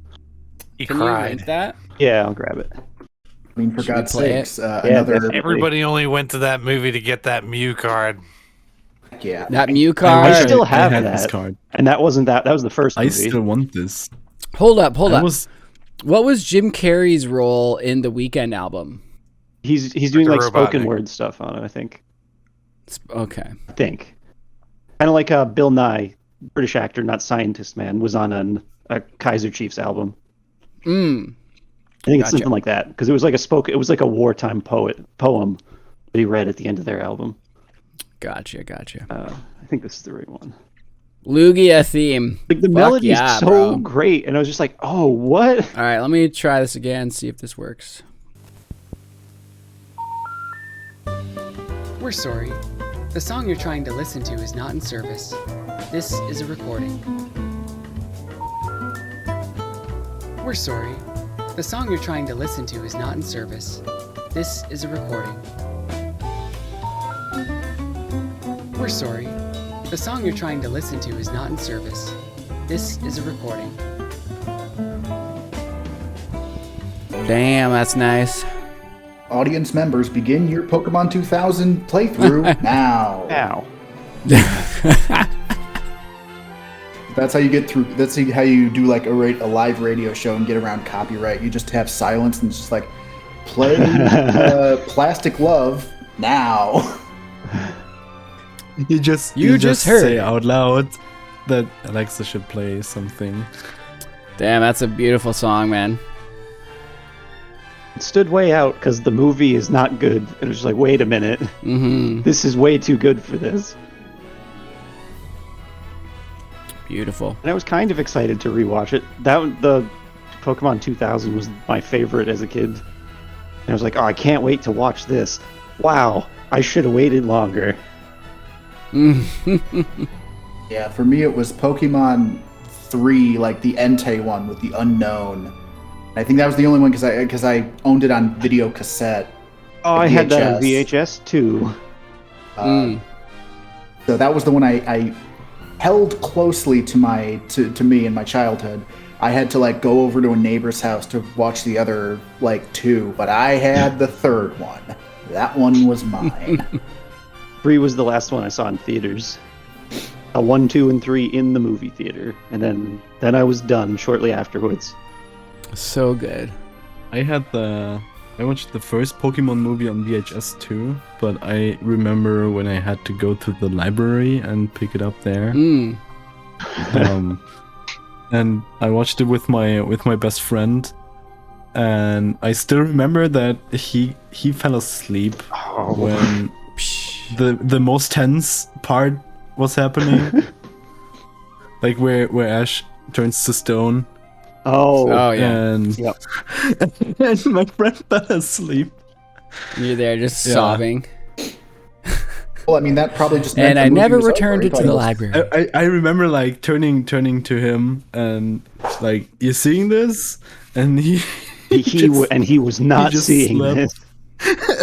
He Can you cried. rate that? Yeah, I'll grab it. I mean, for Should we God's play it? sakes, Yeah, another definitely. Everybody only went to that movie to get that Mew card. yeah. That Mew I card. wish still have had that. this card. And that wasn't that was the first I movie. still want this. Hold up. I was What was Jim Carrey's role in the Weekend album? He's doing Like like a spoken Robotnik. word stuff on it, I think. Okay. Kind of like Bill Nye, British actor, not scientist man, was on a Kaiser Chiefs album. Mm. I think it's Gotcha. something like that because it was like a wartime poem that he read at the end of their album. Gotcha. I think this is the right one. Lugia theme. Like the Fuck melody yeah, is so bro. great, and I was just like, oh, what? All right, let me try this again, see if this works. We're sorry. The song you're trying to listen to is not in service. This is a recording. We're sorry. The song you're trying to listen to is not in service. This is a recording. We're sorry. The song you're trying to listen to is not in service. This is a recording. Damn, that's nice. Audience members, begin your Pokemon 2000 playthrough now. Ow. That's how you get through. That's how you do like a live radio show and get around copyright. You just have silence and it's just like play Plastic Love now. you just heard say it. out loud that Alexa should play something. Damn, that's a beautiful song, man. It stood way out because the movie is not good. It was just like, wait a minute, Mm-hmm. this is way too good for this. Beautiful. And I was kind of excited to rewatch it. The Pokemon 2000 was my favorite as a kid. And I was like, oh, I can't wait to watch this. Wow, I should have waited longer. Yeah, for me it was Pokemon 3, like the Entei one with the Unknown. I think that was the only one because I owned it on video cassette. Oh, I had that on VHS too. So that was the one I held closely to me in my childhood. I had to like go over to a neighbor's house to watch the other like two, but I had the third one. That one was mine. 3 was the last one I saw in theaters. 1, 2, and 3 in the movie theater, and then I was done shortly afterwards. So good. I watched the first Pokemon movie on VHS too, but I remember when I had to go to the library and pick it up there. Mm. And I watched it with my best friend, and I still remember that he fell asleep when the most tense part was happening, like where Ash turns to stone. Oh, yeah. And, Yep. and my friend fell asleep. You're there just Yeah. sobbing. Well, I mean, that probably just meant And the I movie never was over. returned He it to thought the he was- library. I remember like turning to him and like, you seeing this? And he He was not just seeing slept. this.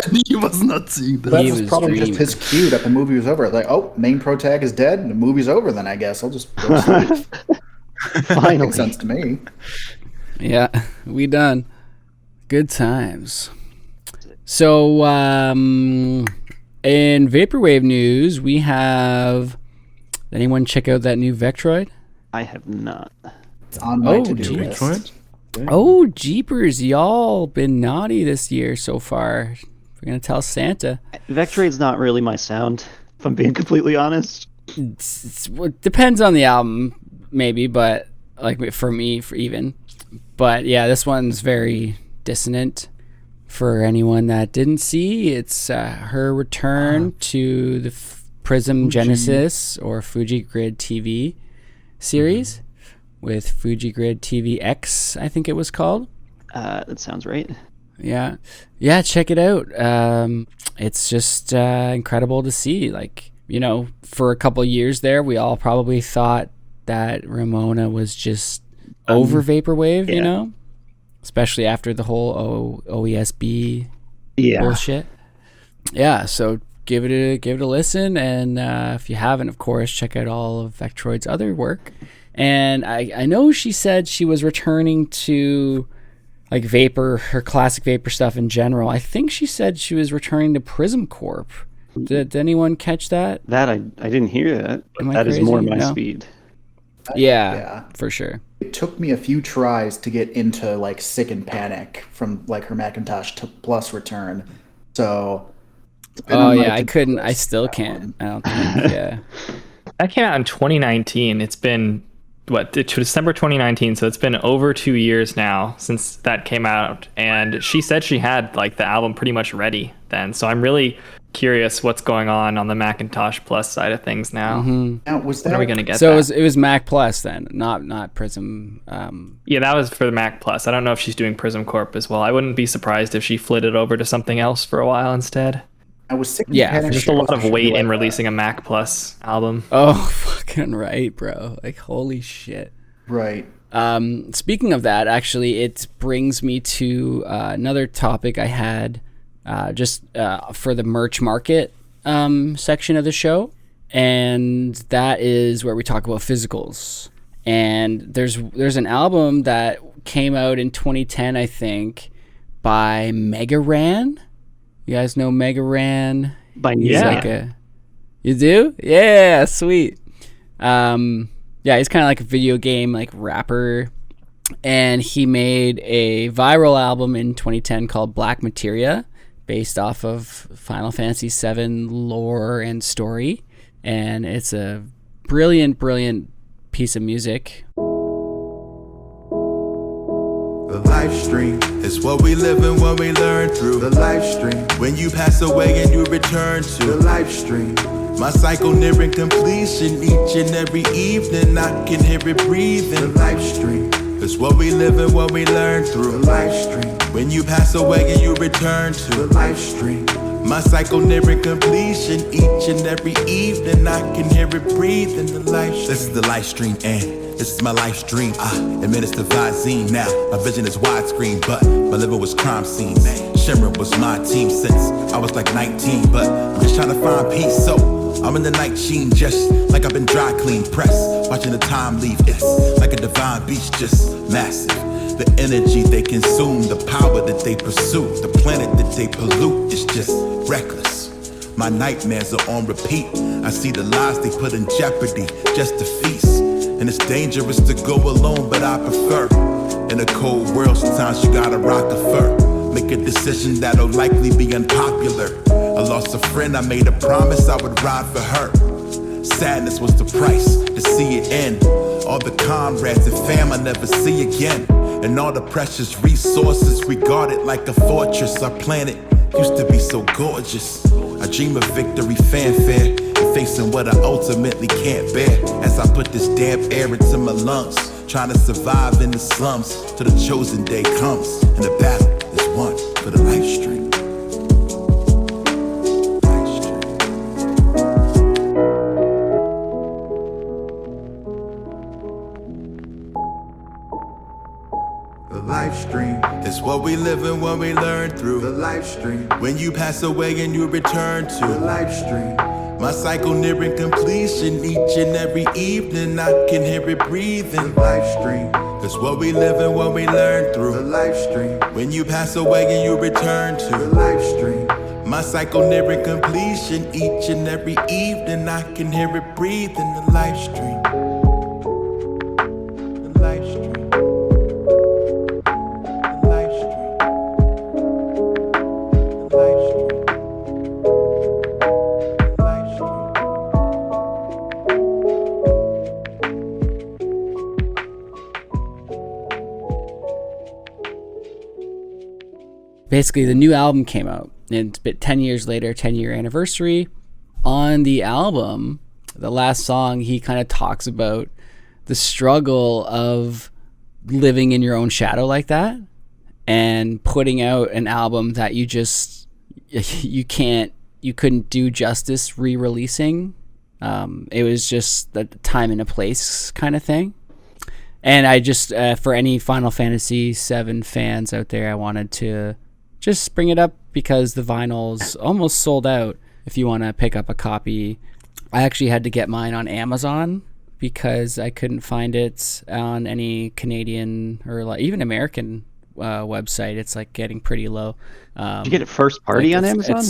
and he was not seeing this. That He was was probably dreaming. just his cue that the movie was over. Like, oh, main pro tag is dead, and the movie's over. Then I guess I'll just go to sleep. Finally. Makes sense to me. Yeah, we done. Good times. So, in Vaporwave news, we have. Anyone check out that new Vectroid? I have not. It's on my Oh, to-do geez. list. Vectroid? Oh, jeepers, y'all been naughty this year so far. We're gonna tell Santa. Vectroid's not really my sound, if I'm being completely honest. Well, it depends on the album, maybe, but like for me, but yeah, this one's very dissonant. For anyone that didn't see, it's her return to the Prism Genesis or Fuji Grid TV series with Fuji Grid TV X, I think it was called. That sounds right. Yeah, check it out. It's just incredible to see. Like, you know, for a couple years there, we all probably thought that Ramona was just over Vaporwave, you yeah. know, especially after the whole OESB Yeah. bullshit. Yeah, so give it a listen, and if you haven't, of course, check out all of Vectroid's other work. And I know she said she was returning to like Vapor, her classic Vapor stuff in general. I think she said she was returning to Prism Corp. Did anyone catch that? That I didn't hear that. But Am I that is more crazy? my No. speed. Yeah, for sure. It took me a few tries to get into like Sick and Panic from like her Macintosh Plus return. So. it's been Oh on my yeah, I to-do couldn't. list I still for that can't. one. I don't think. Yeah. That came out in 2019. It's been December 2019, so it's been over 2 years now since that came out. And she said she had like the album pretty much ready then. So I'm really curious what's going on the Macintosh Plus side of things now. Now, was When that are we gonna get So that? it was Mac Plus then, not Prism. Yeah, that was for the Mac Plus. I don't know if she's doing Prism Corp as well. I wouldn't be surprised if she flitted over to something else for a while instead. I was Sick and Yeah, Panic. for Just a lot of weight in releasing a Mac Plus album. Oh, fucking right, bro. Like, holy shit. Right. Speaking of that, actually, it brings me to another topic I had just for the merch market section of the show. And that is where we talk about physicals. And there's an album that came out in 2010, I think, by Mega Ran. You guys know Mega Ran? By He's Yeah. like you do? Yeah, sweet. Yeah, he's kind of like a video game like rapper, and he made a viral album in 2010 called Black Materia, based off of Final Fantasy VII lore and story, and it's a brilliant piece of music. The live stream is what we live and what we learn through. The live stream, when you pass away and you return to the live stream. My cycle nearing completion each and every evening. I can hear it breathing. The live stream is what we live and what we learn through. The live stream, when you pass away and you return to the live stream. My cycle nearing completion each and every evening. I can hear it breathing. The live stream. This is the live stream and this is my life's dream. I administer Visine now. My vision is widescreen, but my liver was crime scenes. Shimmer was my team since I was like 19, but I'm just trying to find peace. So I'm in the night sheen, just like I've been dry clean pressed. Watching the time leave, it's like a divine beast, just massive. The energy they consume, the power that they pursue, the planet that they pollute is just reckless. My nightmares are on repeat. I see the lives they put in jeopardy just to feast. And it's dangerous to go alone, but I prefer. In a cold world, sometimes you gotta rock a fur. Make a decision that'll likely be unpopular. I lost a friend, I made a promise I would ride for her. Sadness was the price to see it end. All the comrades and fam I never see again. And all the precious resources regarded like a fortress. Our planet used to be so gorgeous. I dream of victory, fanfare, and facing what I ultimately can't bear. As I put this damp air into my lungs, trying to survive in the slums till the chosen day comes. And the battle is won for the live stream. Live stream. The life stream is what we live and what we learn through. The life stream. When you pass away and you return to the life stream. My cycle nearing completion. Each and every evening I can hear it breathing. The life stream is what we live and what we learn through. The life stream. When you pass away and you return to the life stream. My cycle nearing completion. Each and every evening I can hear it breathing. The life stream. The life stream. Basically, the new album came out, and it's been 10 years later, 10-year anniversary. On the album, the last song, he kind of talks about the struggle of living in your own shadow like that and putting out an album that you couldn't do justice re-releasing. It was just the time and a place kind of thing. And I just, for any Final Fantasy VII fans out there, I wanted to just bring it up because the vinyl's almost sold out. If you want to pick up a copy, I actually had to get mine on Amazon because I couldn't find it on any Canadian or like even American website. It's like getting pretty low. Did you get it first party on Amazon?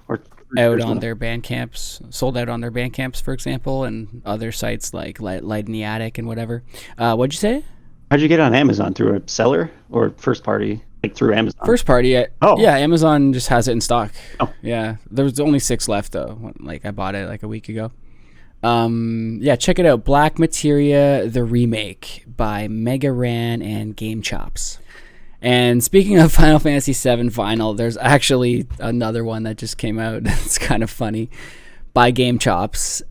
Or out on their Bandcamps, sold out on their Bandcamps, for example, and other sites like Light in the Attic and whatever. What'd you say? How'd you get it on Amazon? Through a seller or first party? Like through Amazon? First party. Yeah, Amazon just has it in stock. Oh. Yeah, there was only 6 left though. Like I bought it like a week ago. Yeah, check it out. Black Materia, the remake by Mega Ran and Game Chops. And speaking of Final Fantasy VII vinyl, there's actually another one that just came out. It's kind of funny, by Game Chops.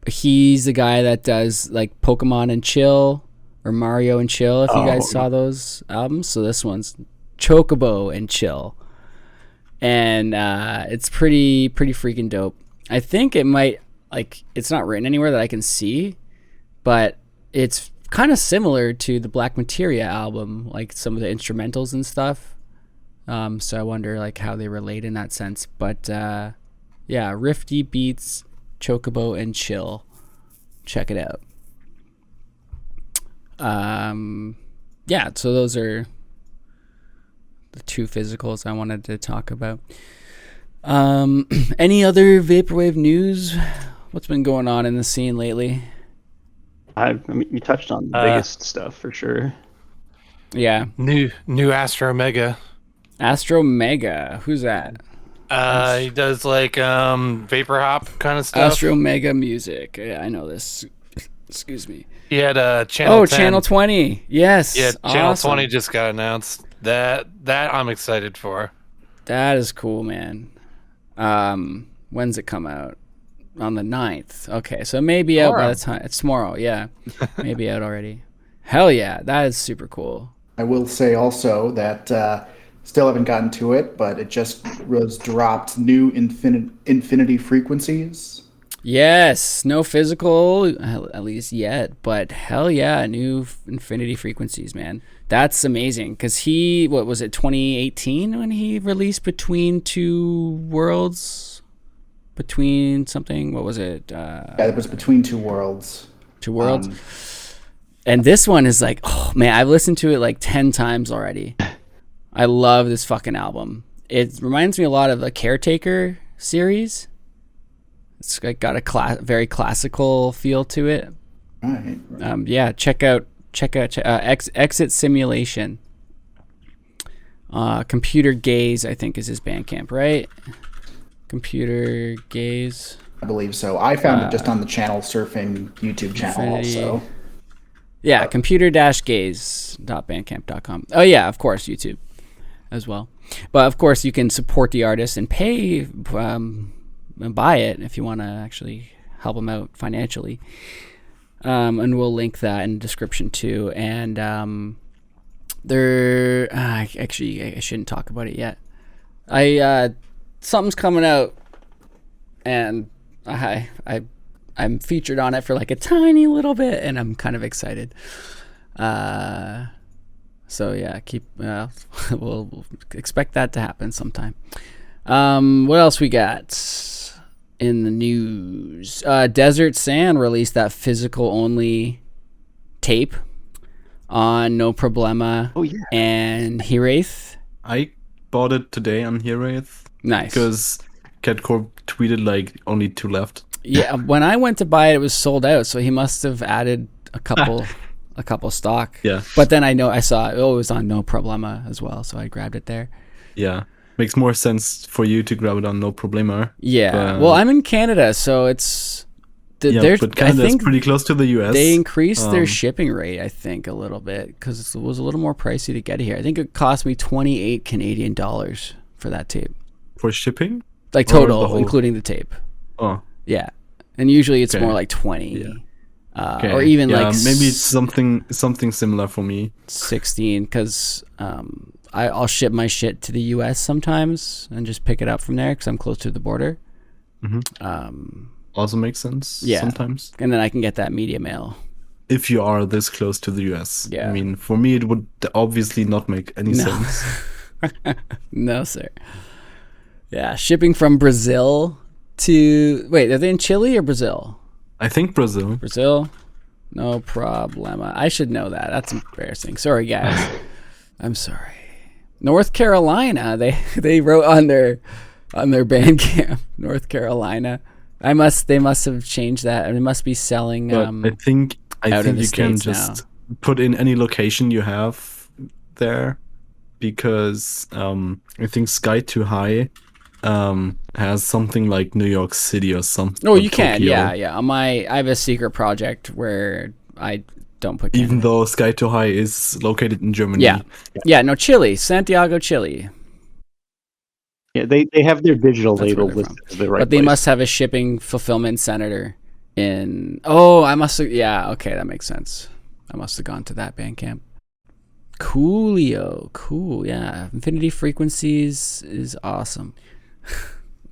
He's the guy that does like Pokemon and Chill or Mario and Chill. If you guys saw those albums, so this one's Chocobo and Chill, and it's pretty freaking dope. I think it might it's not written anywhere that I can see, but it's kind of similar to the Black Materia album, like some of the instrumentals and stuff. So I wonder like how they relate in that sense. But yeah, Rifty beats Chocobo and Chill. Check it out. Yeah, so those are the 2 physicals I wanted to talk about. Any other Vaporwave news? What's been going on in the scene lately? I mean, you touched on the biggest stuff for sure. Yeah. New Astro Mega. Astro Mega. Who's that? He does like vapor hop kind of stuff. Astro Mega Music. Yeah, I know this. Excuse me. He had Channel 10. Channel 20. Yes. Yeah, Channel awesome. 20 just got announced. That I'm excited for. That is cool, man. When's it come out? On the 9th. Okay, so maybe out by the time it's tomorrow. Yeah, maybe out already. Hell yeah, that is super cool. I will say also that still haven't gotten to it, but it just was dropped new infinity frequencies. Yes, no physical at least yet, but hell yeah, new infinity frequencies, man. That's amazing because what was it, 2018 when he released Between Two Worlds? Between something, what was it? Yeah, it was Between Two Worlds. Two Worlds. And this one is like, oh man, I've listened to it like 10 times already. I love this fucking album. It reminds me a lot of the Caretaker series. It's got a very classical feel to it. Right. Yeah, check out Exit Simulation. Computer Gaze, I think, is his Bandcamp, right? Computer Gaze. I believe so. I found it just on the Channel Surfing YouTube channel also. Yeah, computer-gaze.bandcamp.com. Oh yeah, of course, YouTube as well. But of course, you can support the artist and pay and buy it if you want to actually help them out financially. And we'll link that in the description too. And actually, I shouldn't talk about it yet. Something's coming out, and I'm featured on it for like a tiny little bit, and I'm kind of excited. I So yeah, we'll expect that to happen sometime. What else we got in the news? Desert Sand released that physical only tape on No Problema. Oh yeah. And Hiraeth. I bought it today on Hiraeth. Nice. Because Catcorp tweeted like only 2 left. Yeah, when I went to buy it, it was sold out. So he must have added a couple stock. Yeah. But then I saw it was on No Problema as well, so I grabbed it there. Yeah. Makes more sense for you to grab it on No Problema. Yeah. Well, I'm in Canada, so it's but Canada's pretty close to the US. They increased their shipping rate, I think, a little bit because it was a little more pricey to get here. I think it cost me 28 Canadian dollars for that tape. For shipping? Like total, including the tape. Oh. Yeah. And usually it's more like 20. Yeah. Or even like maybe it's something similar for me. 16 because I'll ship my shit to the US sometimes and just pick it up from there because I'm close to the border. Also makes sense sometimes. And then I can get that media mail. If you are this close to the US. Yeah. I mean, for me, it would obviously not make any sense. No, sir. Yeah, shipping from Brazil to... Wait, are they in Chile or Brazil? I think Brazil. Brazil? No problema. I should know that. That's embarrassing. Sorry, guys. I'm sorry. North Carolina. They wrote on their Bandcamp. North Carolina. They must have changed that. And it must be selling. But I think you can just put in any location you have there, because I think Sky Too High has something like New York City or something. Oh, you can, yeah. I have a secret project where I don't put Canada. Even though Sky Too High is located in Germany. Yeah. No, Chile, Santiago, Chile. Yeah, they have their digital label listed as the right but they place. must have a shipping fulfillment center in... Oh, I must have... Yeah, okay, that makes sense. I must have gone to that Bandcamp. Coolio. Cool, yeah. Infinity Frequencies is awesome.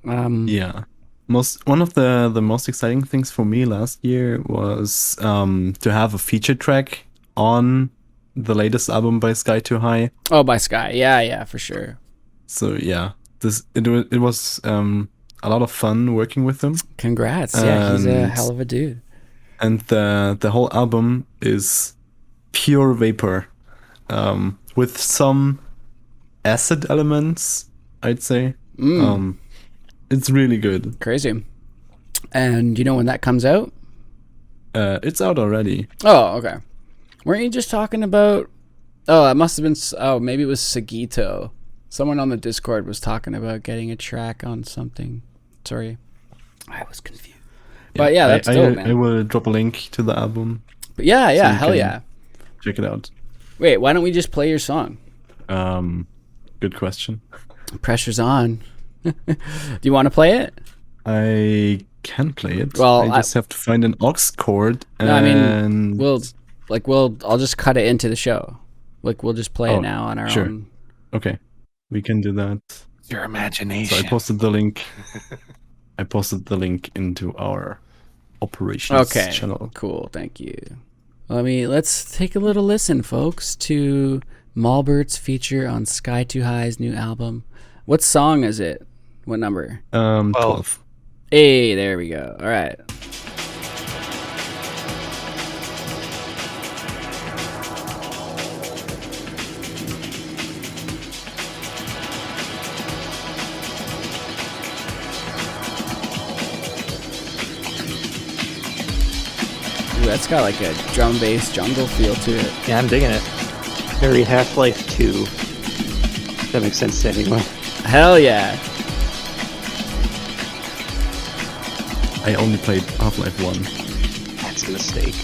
Yeah. One of the most exciting things for me last year was to have a feature track on the latest album by Sky Too High. Oh, by Sky. Yeah, for sure. So yeah, it was a lot of fun working with him. Congrats. Yeah, he's a hell of a dude. And the whole album is pure vapor, with some acid elements, I'd say. It's really good. Crazy. And you know when that comes out? It's out already. Oh, okay. Weren't you just talking about... Oh, it must have been... Oh, maybe it was Sagito. Someone on the Discord was talking about getting a track on something. Sorry. I was confused. But yeah, that's dope, man. I will drop a link to the album. But yeah, so hell yeah. Check it out. Wait, why don't we just play your song? Good question. Pressure's on. Do you want to play it? I can play it. Well, I just have to find an aux chord. No, I mean, I'll just cut it into the show. Like, we'll just play it now on our own. Okay, we can do that. Your imagination. So I posted the link. I posted the link into our operations channel. Cool. Thank you. Let's take a little listen, folks, to Mallbert's feature on Sky Too High's new album. What song is it? What number? 12. Hey, there we go. All right. Ooh, that's got like a drum bass jungle feel to it. Yeah, I'm digging it. Very Half-Life 2. That makes sense to anyone. Hell yeah. I only played Half-Life 1. That's a mistake.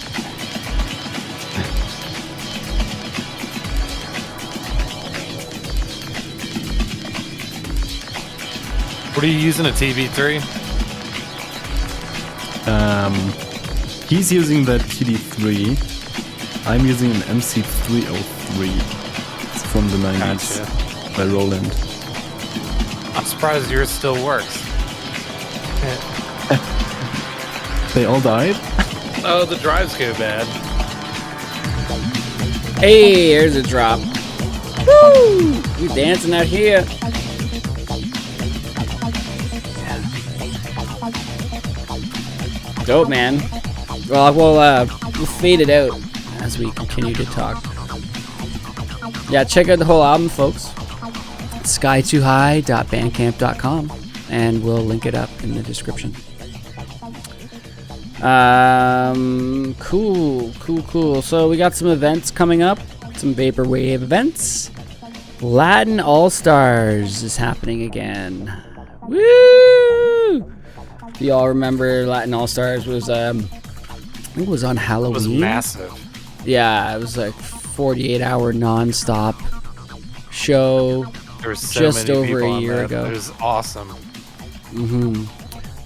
What are you using, a TB3? He's using the TD3. I'm using an MC303. It's from the 90s. Gotcha. By Roland. I'm surprised yours still works. They all died? Oh, the drives go bad. Hey, here's a drop. Woo! We dancing out here. Dope, man. Well, we'll fade it out as we continue to talk. Yeah, check out the whole album, folks. sky2high.bandcamp.com, and we'll link it up in the description. Cool. So we got some events coming up, some Vaporwave events. Latin All-Stars is happening again. Woo! If you all remember, Latin All-Stars was, I think it was on Halloween. It was massive. Yeah, it was like 48-hour non-stop show. There was so just many over people a on year that. ago. It was awesome.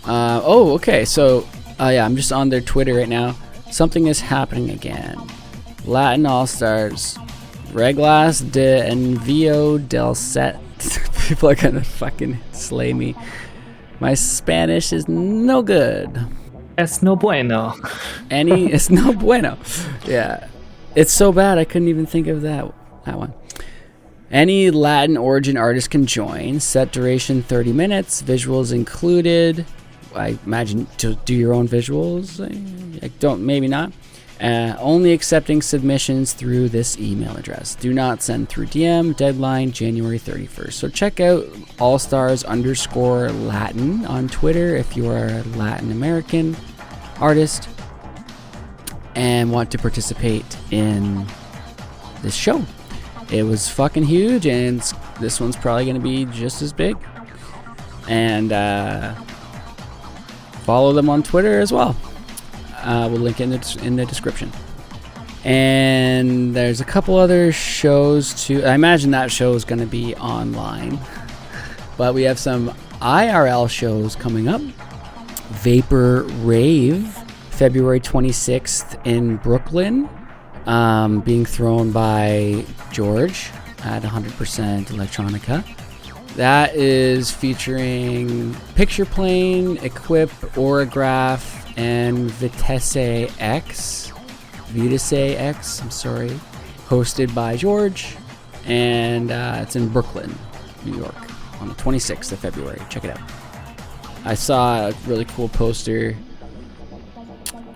Okay. So, yeah, I'm just on their Twitter right now. Something is happening again. Latin All-Stars. Reglas de Envío del Set. People are gonna fucking slay me. My Spanish is no good. Es no bueno. It's no bueno. Yeah. It's so bad I couldn't even think of that one. Any Latin origin artist can join. Set duration 30 minutes. Visuals included. I imagine to do your own visuals. Maybe not. Only accepting submissions through this email address. Do not send through DM. Deadline January 31st. So check out allstars_Latin on Twitter if you are a Latin American artist and want to participate in this show. It was fucking huge, and this one's probably going to be just as big. And follow them on Twitter as well. We'll link in the description. And there's a couple other shows too. I imagine that show is going to be online. But we have some IRL shows coming up. Vaporwave, February 26th in Brooklyn. Being thrown by George at 100% Electronica. That is featuring Picture Plane, Equip, Orograph, and Vitesse X, I'm sorry, hosted by George, and it's in Brooklyn, New York, on the 26th of February. Check it out. I saw a really cool poster.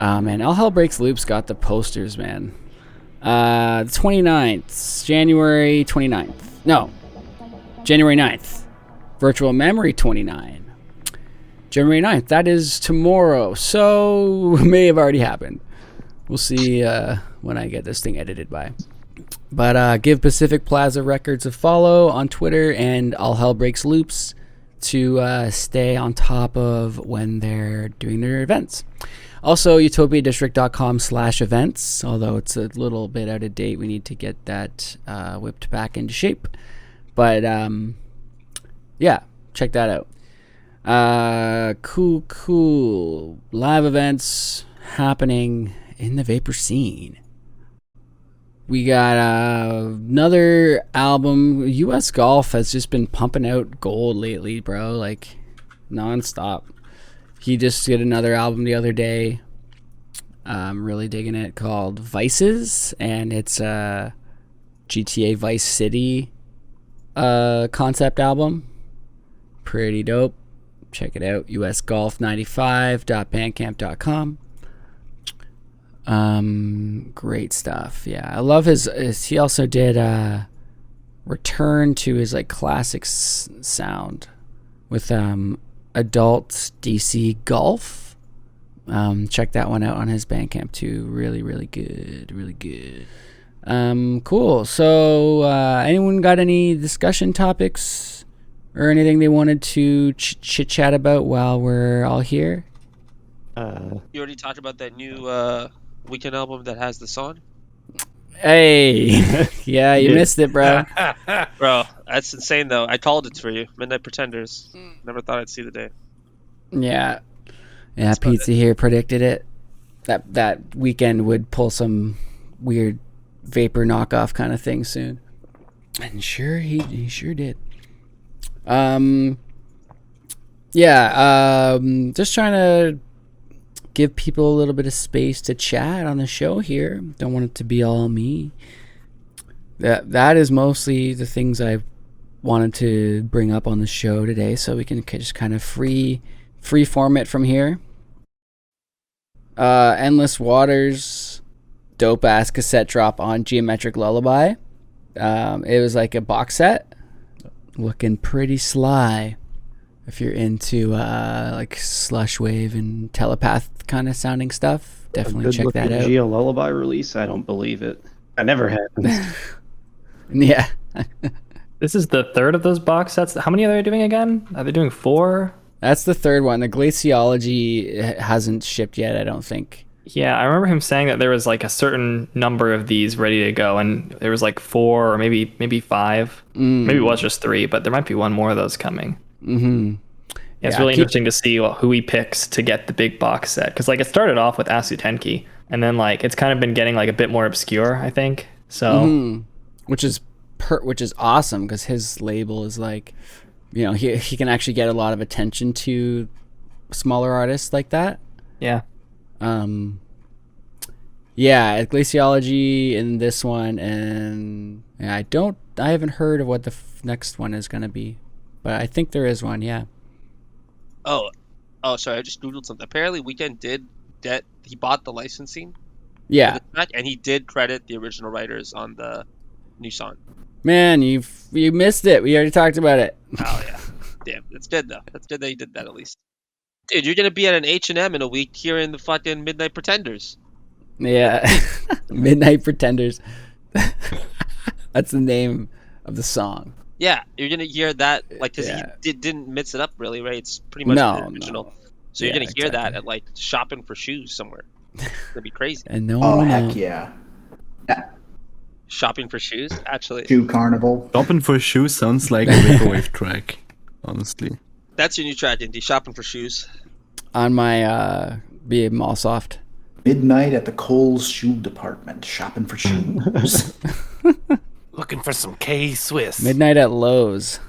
Man, All Hell Breaks Loop's got the posters, man. The 29th, January 29th. No, January 9th. Virtual Memory 29. January 9th, that is tomorrow, so may have already happened. We'll see when I get this thing edited by. But give Pacific Plaza Records a follow on Twitter and All Hell Breaks Loops to stay on top of when they're doing their events. Also, utopiadistrict.com/events, although it's a little bit out of date. We need to get that whipped back into shape. But, yeah, check that out. Cool. Live events happening in the Vapor scene. We got another album. US Golf has just been pumping out gold lately, bro. Like, nonstop. He just did another album the other day. I'm really digging it, called Vices, and it's a GTA Vice City concept album. Pretty dope. Check it out. usgolf95.bandcamp.com. Great stuff. Yeah, I love his he also did return to his like classic sound with Adult DC Golf. Check that one out on his Bandcamp too. Really good. Cool. So anyone got any discussion topics or anything they wanted to chit chat about while we're all here? You already talked about that new Weekend album that has the song? Hey, yeah, you missed it, bro. Bro, that's insane though. I called it for you. Midnight Pretenders. Never thought I'd see the day. Yeah, Pizza here predicted it. That Weekend would pull some weird vapor knockoff kind of thing soon, and sure he sure did. Just trying to give people a little bit of space to chat on the show here. Don't want it to be all me. that is mostly the things I wanted to bring up on the show today, so we can just kind of free form it from here. Endless Waters, dope ass cassette drop on Geometric Lullaby. It was like a box set, looking pretty sly. If you're into like slush wave and telepath kind of sounding stuff, definitely check that out. Geo Lullaby release? I don't believe it. That never happens. Yeah. This is the third of those box sets. How many are they doing again? Are they doing 4? That's the third one. The Glaciology hasn't shipped yet, I don't think. Yeah, I remember him saying that there was like a certain number of these ready to go, and there was like 4 or maybe 5. Maybe it was just 3, but there might be one more of those coming. Mm-hmm. Yeah, it's really interesting to see who he picks to get the big box set, because like it started off with Asu Tenki, and then like it's kind of been getting like a bit more obscure, I think. So, which is awesome, because his label is like, you know, he can actually get a lot of attention to smaller artists like that. Yeah. Yeah, Glaciology in this one, and I haven't heard of what the next one is going to be, but I think there is one, yeah. Oh, sorry, I just googled something. Apparently, Weeknd did that. He bought the licensing. Yeah. For the track, and he did credit the original writers on the new song. Man, you missed it. We already talked about it. Oh yeah, damn, that's good though. That's good that he did that at least. Dude, you're gonna be at an H&M in a week hearing the fucking Midnight Pretenders. Yeah, Midnight Pretenders. That's the name of the song. Yeah, you're gonna hear that, like, because he didn't mix it up really, right? It's pretty much the original. No. So you're gonna hear that at like shopping for shoes somewhere. It's gonna be crazy. And heck yeah. Shopping for shoes, actually. Shoe Carnival. Shopping for shoes sounds like a Vaporwave track, honestly. That's your new track, Indy. Shopping for shoes. On my BA Mallsoft. Midnight at the Kohl's shoe department, shopping for shoes. Looking for some K-Swiss. Midnight at Lowe's.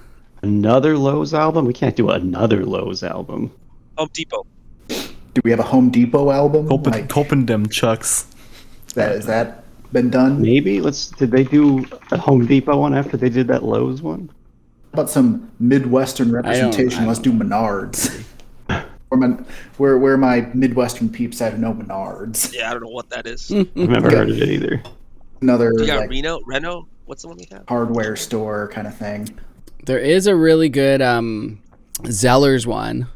Another Lowe's album? We can't do another Lowe's album. Home Depot. Do we have a Home Depot album? Hoping them chucks. Is that been done? Maybe. Did they do a Home Depot one after they did that Lowe's one? How about some Midwestern representation? Let's do Menards. Where my Midwestern peeps have no Menards. Yeah, I don't know what that is. I've never heard of it either. Another you got like, Reno? What's the one we have? Hardware store kind of thing. There is a really good Zellers one.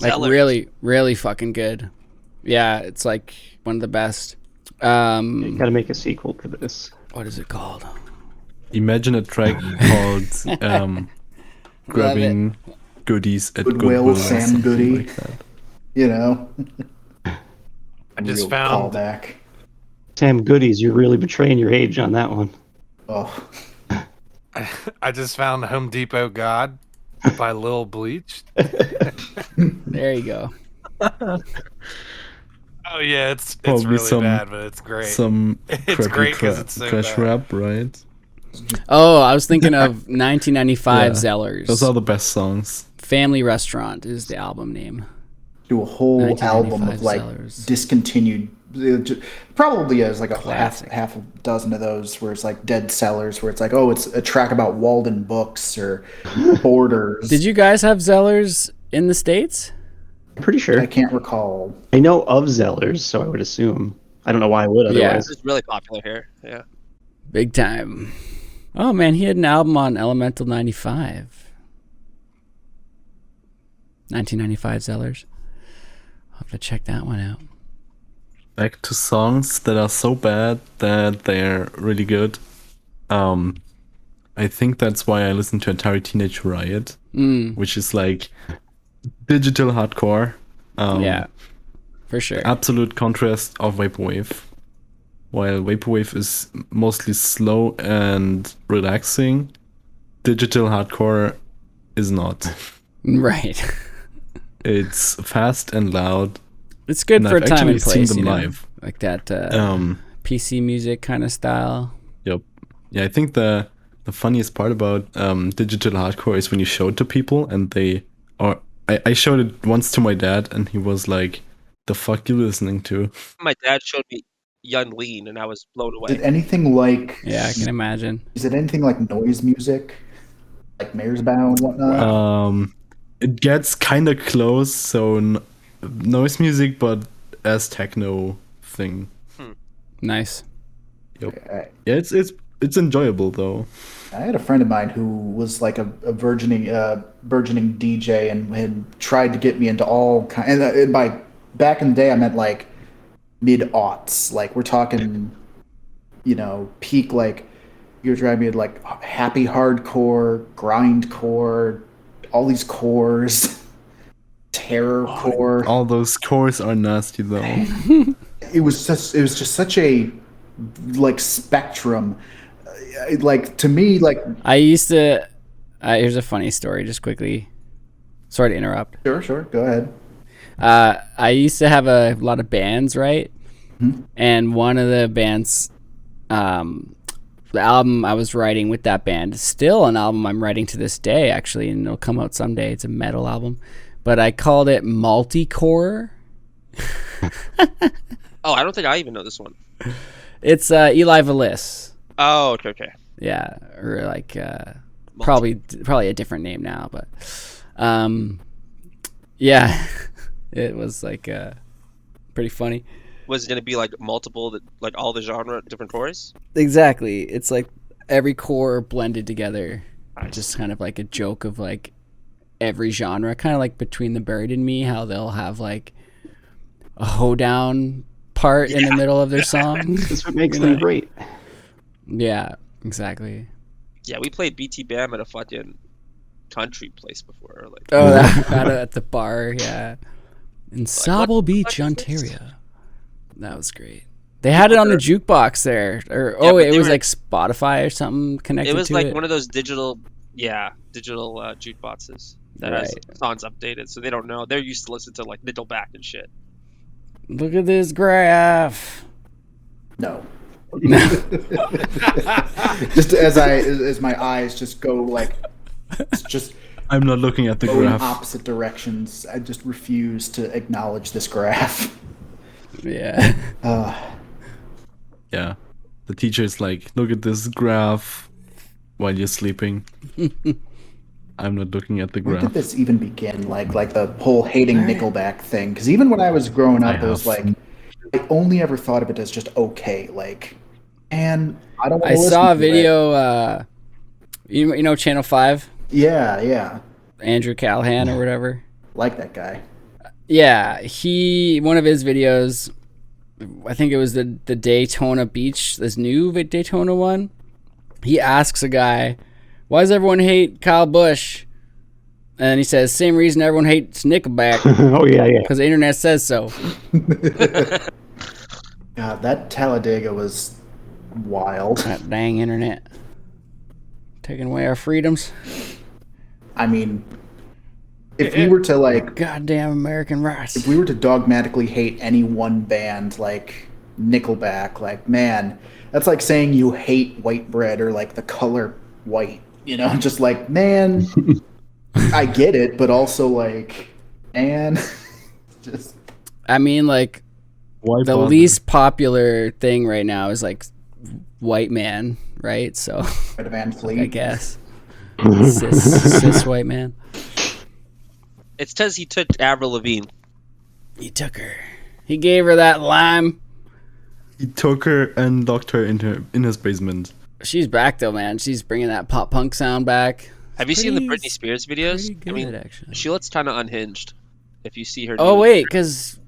Like really, really fucking good. Yeah, it's like one of the best. You gotta make a sequel to this. What is it called? Imagine a track called Grabbing Goodies at Goodwill. Sam Goody. Like that. You know. I just found callback. Sam Goodies, you're really betraying your age on that one. Oh. I just found Home Depot God by Lil Bleach. There you go. Oh yeah, it's Probably really bad, but it's great. It's great because it's so crash bad. rap, right? Oh, I was thinking of 1995 Zellers. Those are the best songs. Family Restaurant is the album name. Do a whole album of like Zellers. discontinued. Probably has like a Classic. half a dozen of those where it's like dead sellers, where it's like, oh, it's a track about Walden Books or Borders. Did you guys have Zellers in the States? I'm pretty sure. I can't recall. I know of Zellers, so I would assume. I don't know why I would otherwise. It's really popular here. Yeah. Big time. Oh man, he had an album on Elemental 95. 1995 Zellers. I'll have to check that one out. Back to songs that are so bad that they're really good. I think that's why I listen to Atari Teenage Riot, which is like digital hardcore. Yeah, for sure. Absolute contrast of Vaporwave. While Vaporwave is mostly slow and relaxing, digital hardcore is not. Right. It's fast and loud. It's good for I've time and actually place, seen them you know? live. Like that PC music kind of style. Yep. Yeah, I think the funniest part about digital hardcore is when you show it to people and they are. I showed it once to my dad and he was like, "The fuck you listening to?" My dad showed me Yun Lean, and I was blown away. Is it anything like? Yeah, I can imagine. Is it anything like noise music, like Mayor's Bow and whatnot? It gets kind of close, so noise music, but as techno thing. Nice. Yep. Yeah, it's enjoyable though. I had a friend of mine who was like a burgeoning DJ and had tried to get me into all kind. And by back in the day, I meant like mid-aughts. Like we're talking, peak. Like you're driving me to like happy hardcore, grindcore, all these cores, terror core. All those cores are nasty though. It was just such a like spectrum. Like to me, like I used to. Here's a funny story, just quickly. Sorry to interrupt. Sure, go ahead. I used to have a lot of bands, right? Mm-hmm. And one of the bands, the album I was writing with that band is still an album I'm writing to this day, actually, and it'll come out someday. It's a metal album, but I called it Multicore. Oh, I don't think I even know this one. It's Eli Valis. Oh, okay. Yeah, or like probably a different name now, but yeah, it was like pretty funny. Was it gonna be like multiple, like all the genre, different cores? Exactly. It's like every core blended together. Just kind of like a joke of like every genre, kind of like Between the Buried and Me, how they'll have like a hoedown part in the middle of their song. That's what makes them great. Yeah, exactly. Yeah, we played BT Bam at a fucking country place before. Like, at the bar, yeah. In Sable Beach, Ontario. That was great. They had it on the jukebox there. It was like Spotify or something connected to it. It was like one of those digital jukeboxes that has songs updated, so they don't know. They're used to listen to like Nickelback and shit. Look at this graph. No. Just as my eyes just go like, just I'm not looking at the go in graph. opposite directions. I just refuse to acknowledge this graph. Yeah. Yeah. The teacher's like, look at this graph while you're sleeping. I'm not looking at the graph. Where did this even begin? Like the whole hating Nickelback thing? Because even when I was growing up, it was like, I only ever thought of it as just okay. Like, and I don't. I saw a video. You know Channel 5? Yeah. Andrew Callahan or whatever. Like that guy. Yeah, one of his videos, I think it was the Daytona Beach, this new Daytona one. He asks a guy, why does everyone hate Kyle Busch? And he says, same reason everyone hates Nickelback. Oh, yeah. Because the internet says so. God, that Talladega was wild. That dang internet. Taking away our freedoms. I mean, if we were to like goddamn American rights, if we were to dogmatically hate any one band like Nickelback, like, man, that's like saying you hate white bread or like the color white, just like, man, I get it, but also like, man, just. I mean, like, the least popular thing right now is like white man, right? So Van Fleet, I guess cis white man. It's because he took Avril Lavigne. He took her. He gave her that lime. He took her and locked her in his basement. She's back though, man. She's bringing that pop punk sound back. Have you seen the Britney Spears videos? Good, actually. She looks kind of unhinged. If you see her. Oh wait, because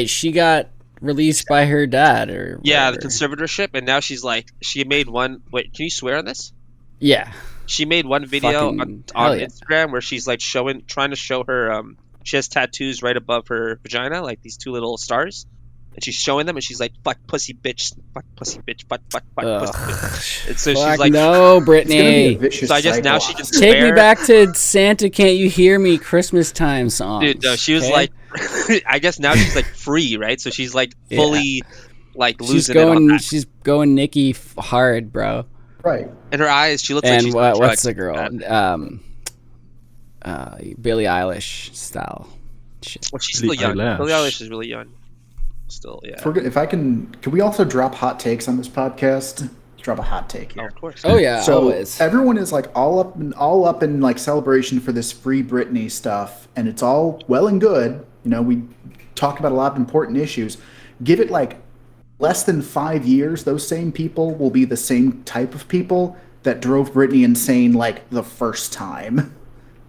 she got released by her dad or yeah, the conservatorship, and now she made one. Wait, can you swear on this? Yeah. She made one video on Instagram where she's like trying to show her. She has tattoos right above her vagina, like these two little stars, and she's showing them, and she's like, "Fuck pussy bitch, fuck pussy bitch, fuck pussy bitch." And so she's like, "No, Brittany." So I guess now she can take me back to Santa Can't You Hear Me Christmas time song. Dude, no, she was like, I guess now she's like free, right? So she's like fully like losing it on that. She's going Nicki hard, bro. Right. In her eyes, she looks like she's what's the girl? Billie Eilish style shit. Well, she's still young. Billie Eilish is really young. Still, yeah. If I can we also drop hot takes on this podcast? Let's drop a hot take here. Oh, of course. Oh yeah, So always. everyone is like all up in like celebration for this Free Britney stuff, and it's all well and good. You know, we talked about a lot of important issues. Give it like less than 5 years, those same people will be the same type of people that drove Britney insane like the first time.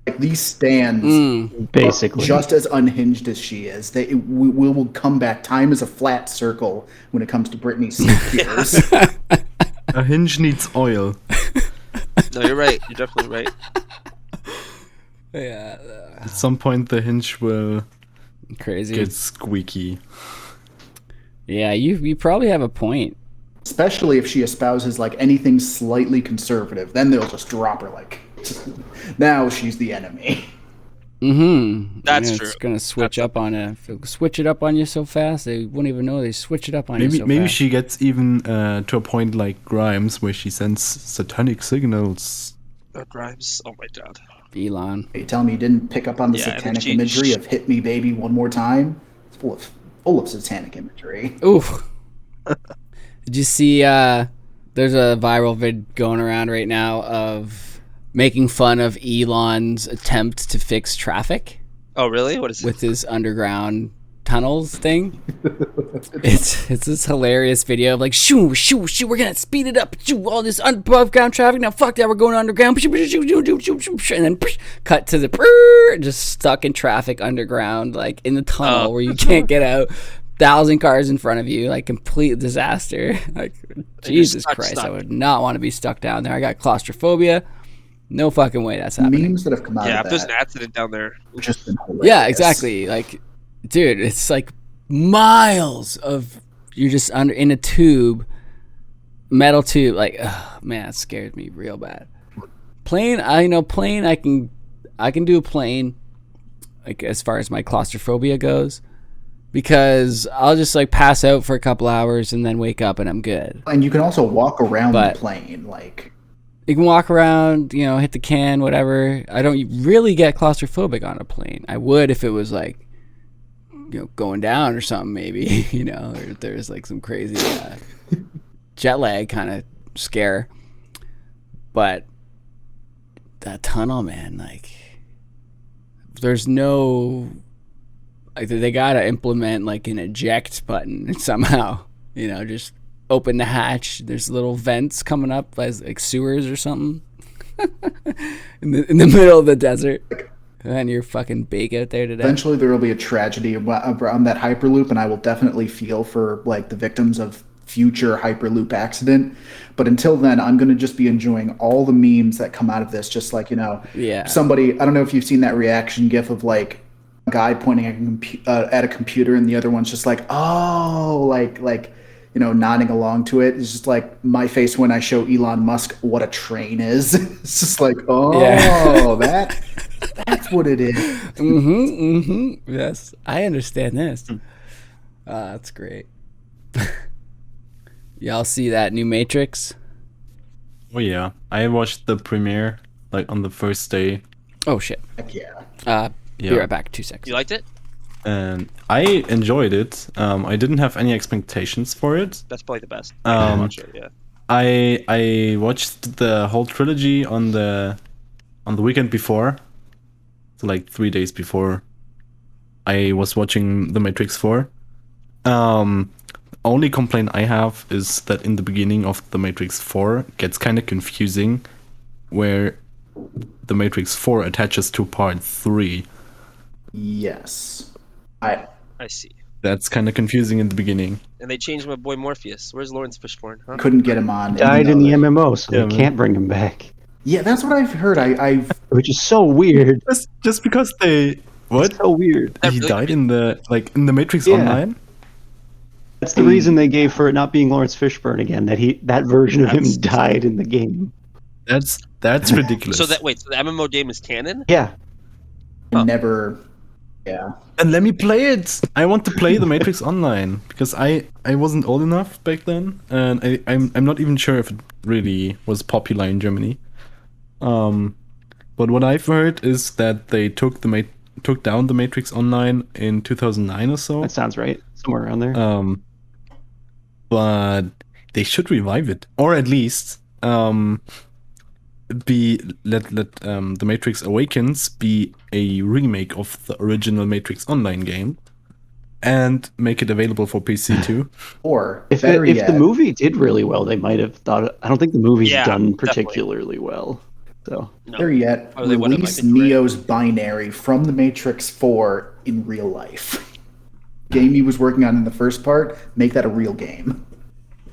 Like these stands, Basically. just as unhinged as she is. We will come back. Time is a flat circle when it comes to Britney's fears. A hinge needs oil. No, you're right. You're definitely right. Yeah, At some point, the hinge will crazy. get squeaky. Yeah, you probably have a point. Especially if she espouses like anything slightly conservative, then they'll just drop her like. Now she's the enemy. Mm-hmm. That's It's true. gonna switch up on it. If it switch it up on you so fast, they wouldn't even know they switch it up on you so Maybe fast. she gets even to a point like Grimes, where she sends satanic signals. Grimes. Oh my god. Elon. Are you telling me you didn't pick up on the Yeah, and satanic she- imagery of "hit me, baby, one more time"? It's full of satanic imagery. Oof. Did you see? There's a viral vid going around right now of making fun of Elon's attempt to fix traffic Oh really? What is it? with his underground tunnels thing. It's this hilarious video of like shoo, we're gonna speed it up, shoo, all this above ground traffic, now fuck that, we're going underground, and then cut to the just stuck in traffic underground, like in the tunnel where you can't get out, 1,000 cars in front of you, like complete disaster. Like Jesus Christ, I would not want to be stuck down there. I got claustrophobia. No fucking way that's happening. Memes that have come out Yeah, of if there's an that accident down there. have just been hilarious. Yeah, exactly. Like, dude, it's like miles of you're just under in a tube, metal tube. Like, man, it scared me real bad. Plane, I can do a plane. Like as far as my claustrophobia goes, because I'll just like pass out for a couple hours and then wake up and I'm good. And you can also walk around But- the plane, like. You can walk around, hit the can, whatever. I don't really get claustrophobic on a plane. I would if it was like, going down or something, maybe, or if there's like some crazy jet lag kind of scare. But that tunnel, man, like, there's no, like, they gotta implement like an eject button somehow, just open the hatch. There's little vents coming up as like sewers or something in the middle of the desert, and you're fucking bake out there today. Eventually, there will be a tragedy around that Hyperloop, and I will definitely feel for like the victims of future Hyperloop accident. But until then, I'm going to just be enjoying all the memes that come out of this. Just like Yeah. somebody. I don't know if you've seen that reaction GIF of like a guy pointing at a computer, and the other one's just like, oh, like. Nodding along to it. It's just like my face when I show Elon Musk what a train is. It's just like, that's what it is. Yes, I understand this. That's great. Y'all see that new Matrix? Oh yeah, I watched the premiere like on the first day, Oh shit. Heck yeah. Be Yeah. right back. 2 seconds. You liked it? and I enjoyed it. I didn't have any expectations for it. That's probably the best. Um, Yeah. I watched the whole trilogy on the weekend before, so like 3 days before I was watching The Matrix 4. Only complaint I have is that in the beginning of The Matrix 4 it gets kind of confusing, where The Matrix 4 attaches to part 3. Yes. I see. That's kind of confusing in the beginning. And they changed my boy Morpheus. Where's Lawrence Fishburne? Huh? Couldn't get him on. Died in the another- MMO, so Yeah, they man. can't bring him back. Yeah, that's what I've heard. I've Which is so weird. Just because they what? It's so weird. He died in the Matrix Yeah. Online? That's the reason they gave for it not being Lawrence Fishburne again. That version of him That's- died in the game. That's ridiculous. So the MMO game is canon? Yeah. never. Yeah. And let me play it. I want to play The Matrix Online because I wasn't old enough back then, and I'm not even sure if it really was popular in Germany. But what I've heard is that they took down The Matrix Online in 2009 or so. That sounds right. somewhere around there. But they should revive it, or at least be let the Matrix Awakens be a remake of the original Matrix Online game, and make it available for PC too. Or If the movie did really well, they might have thought. I don't think the movie's done particularly well. So better yet, release Neo's binary from the Matrix 4 in real life. Game he was working on in the first part, make that a real game.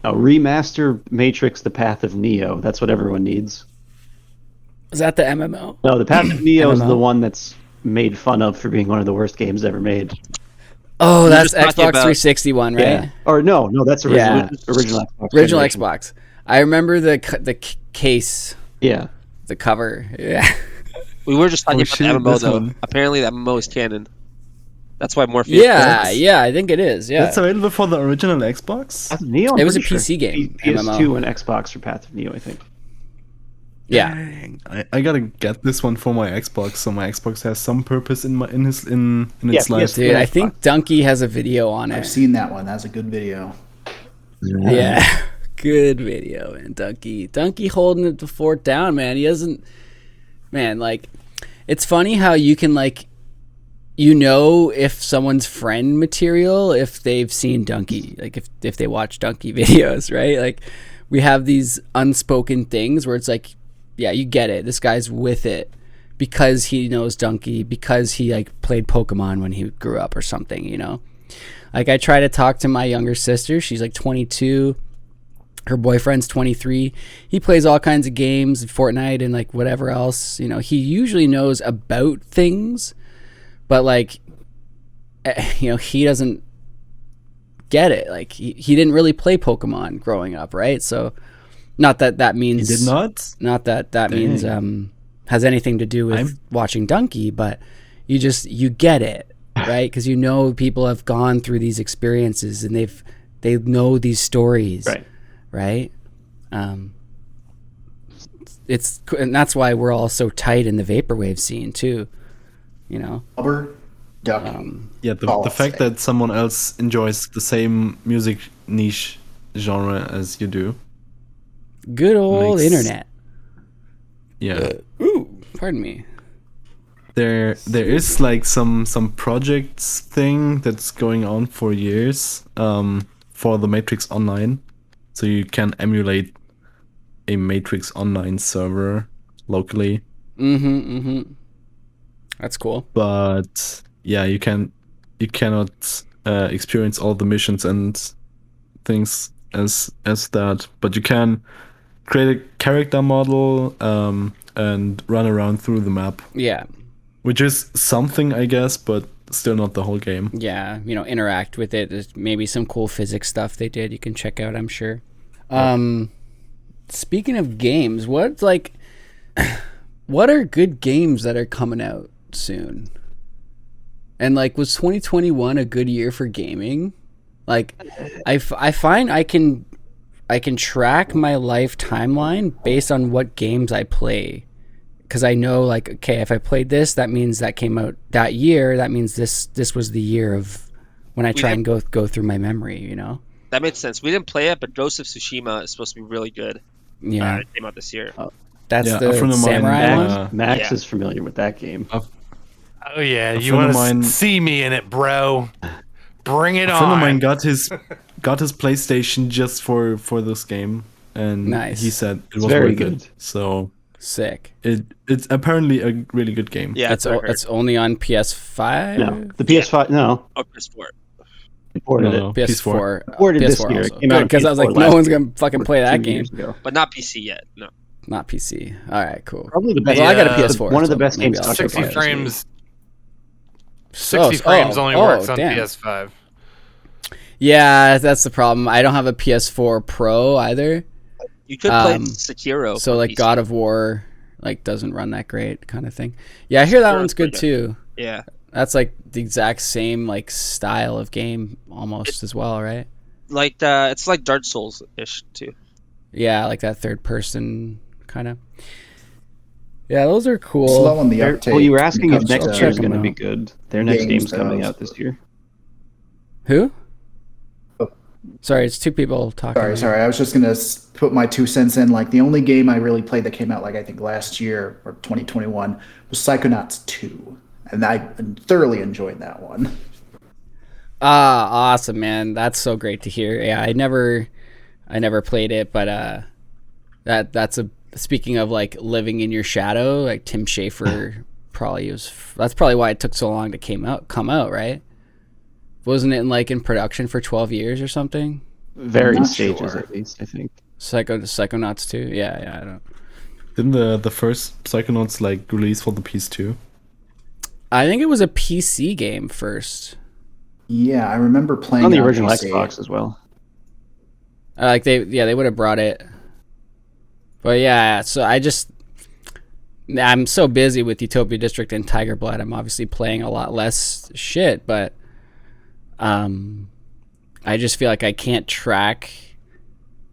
Remaster Matrix: The Path of Neo. That's what everyone needs. Is that the MMO? No, The Path of Neo is the one that's made fun of for being one of the worst games ever made. Oh, that's Xbox 360 one, right? Yeah. Or no, that's original Xbox. Original Xbox. I remember the case. Yeah. The cover. Yeah. We were just talking about the MMO though. one. Apparently, the MMO is canon. That's why Morpheus. Yeah, I think it is. Yeah. That's available for the original Xbox. Path of Neo. It was a PC game. PS2 MMO. and Xbox for Path of Neo, I think. Yeah. Dang. I gotta get this one for my Xbox, so my Xbox has some purpose in its life. yes, Dude, I think Donkey has a video on it. I've seen that one. That's a good video. Yeah. Good video, man. Donkey holding the fort down, man. He doesn't. Man, like, it's funny how you can, like, if someone's friend material if they've seen Donkey, like if they watch Donkey videos, right? Like, we have these unspoken things where it's like, yeah, you get it. This guy's with it because he knows Donkey, because he like played Pokemon when he grew up or something, you know? Like, I try to talk to my younger sister. She's like 22. Her boyfriend's 23. He plays all kinds of games, Fortnite and like whatever else. You know, he usually knows about things, but like, you know, he doesn't get it. Like, he didn't really play Pokemon growing up, right? So, not that means He did not. Not that means has anything to do with watching Donkey, but you get it, right? Because you know people have gone through these experiences and they know these stories, right? And that's why we're all so tight in the vaporwave scene too, you know. Yeah, the fact that someone else enjoys the same music niche genre as you do. Good old internet. Yeah. Ooh, pardon me. There is like some projects thing that's going on for years for the Matrix Online, so you can emulate a Matrix Online server locally. That's cool. But yeah, you cannot experience all the missions and things as that, but you can create a character model and run around through the map. Yeah. Which is something, I guess, but still not the whole game. Yeah, you know, interact with it. There's maybe some cool physics stuff they did you can check out, I'm sure. Speaking of games, what are good games that are coming out soon? And like, was 2021 a good year for gaming? Like, I find I can track my life timeline based on what games I play, because I know, like, okay, if I played this, that means that came out that year. That means this was the year of when I try and go through my memory. You know. That makes sense. We didn't play it, but Ghost of Tsushima is supposed to be really good. Yeah, it came out this year. That's the samurai one. Max is familiar with that game. Oh yeah, you want to see me in it, bro? Bring it on. A friend of mine got his PlayStation just for this game, and he said it was very worth good. It. So sick. It's apparently a really good game. Yeah, it's only on PS5. No, the PS5. No, PS4. Ported it. PS4. Ported PS4 this year. also. It came out Because I was like, no one's gonna fucking play that game. But not PC yet. No. Not PC. All right, cool. Probably the best. Well, I got a PS4. One of the best games. 60 frames. 60 frames only works on PS5. Yeah, that's the problem. I don't have a PS4 Pro either. You could play Sekiro. So like PC. God of War like doesn't run that great kind of thing. Yeah, I hear that one's good too. Yeah. That's like the exact same like style of game almost as well, right? Like it's like Dark Souls-ish too. Yeah, like that third person kind of. Yeah, those are cool. Slow on the uptake. Well, you were asking if next year is going to be good. Their next game's coming out this year. Who? Sorry, it's two people talking. Sorry. I was just gonna put my 2 cents in. Like the only game I really played that came out, like I think last year or 2021, was Psychonauts 2, and I thoroughly enjoyed that one. Ah, awesome, man. That's so great to hear. Yeah, I never played it, but that's speaking of like living in your shadow, like Tim Schafer that's probably why it took so long to come out, right? Wasn't it in production for 12 years or something? Various stages, at least, I think. Psychonauts 2? Yeah, I don't. Didn't the first Psychonauts release for the PS2? I think it was a PC game first. Yeah, I remember playing on the original PC. Xbox as well. They would have brought it. But yeah, so I'm so busy with Utopia District and Tiger Blood. I'm obviously playing a lot less shit, but I just feel like I can't track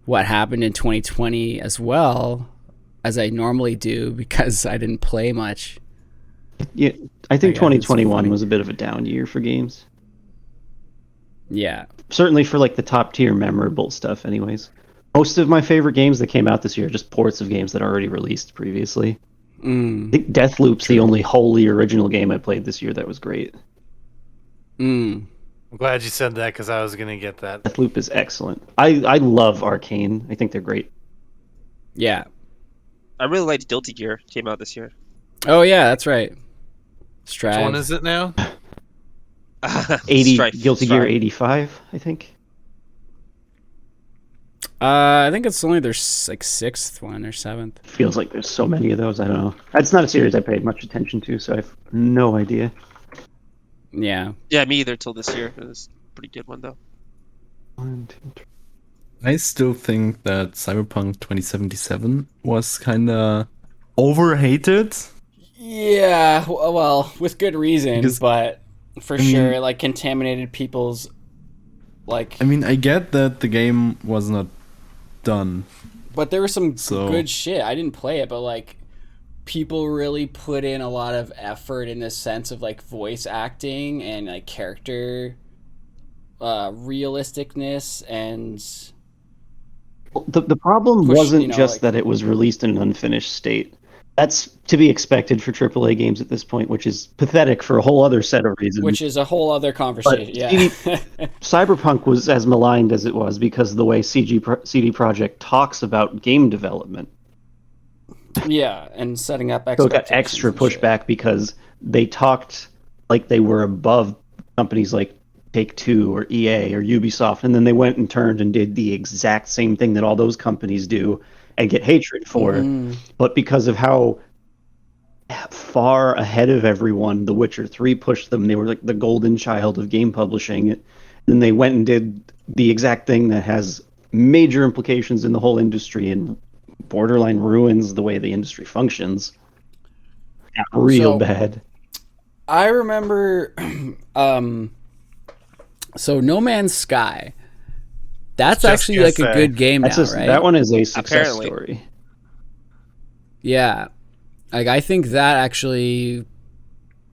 what happened in 2020 as well as I normally do because I didn't play much. Yeah, I think 2021 was a bit of a down year for games. Yeah. Certainly for the top tier memorable stuff anyways. Most of my favorite games that came out this year are just ports of games that are already released previously. I think Deathloop's the only wholly original game I played this year that was great. I'm glad you said that because I was going to get that. Deathloop is excellent. I love Arcane. I think they're great. Yeah. I really liked Guilty Gear. Came out this year. Oh yeah, that's right. Which one is it now? Guilty Gear 85, I think. I think it's only their sixth one or seventh. Feels like there's so many of those. I don't know. It's not a series I paid much attention to, so I have no idea. Yeah. Yeah, me either till this year. It was a pretty good one though. I still think that Cyberpunk 2077 was kind of overhated. Yeah, well, with good reason, but for sure, contaminated people's I get that the game was not done, but there was some good shit. I didn't play it, but people really put in a lot of effort in the sense of voice acting and character realisticness and the problem wasn't just that it was released in an unfinished state. That's to be expected for AAA games at this point, which is pathetic for a whole other set of reasons. Which is a whole other conversation. Yeah. Cyberpunk was as maligned as it was because of the way CD Projekt talks about game development. Yeah, and setting up expectations. So it got extra pushback because they talked like they were above companies like Take-Two or EA or Ubisoft, and then they went and turned and did the exact same thing that all those companies do and get hatred for. But because of how far ahead of everyone The Witcher 3 pushed them, they were the golden child of game publishing. Then they went and did the exact thing that has major implications in the whole industry and borderline ruins the way the industry functions. Real bad. I remember so No Man's Sky. That's actually a good game now, right? That one is a success story. Yeah. I think that actually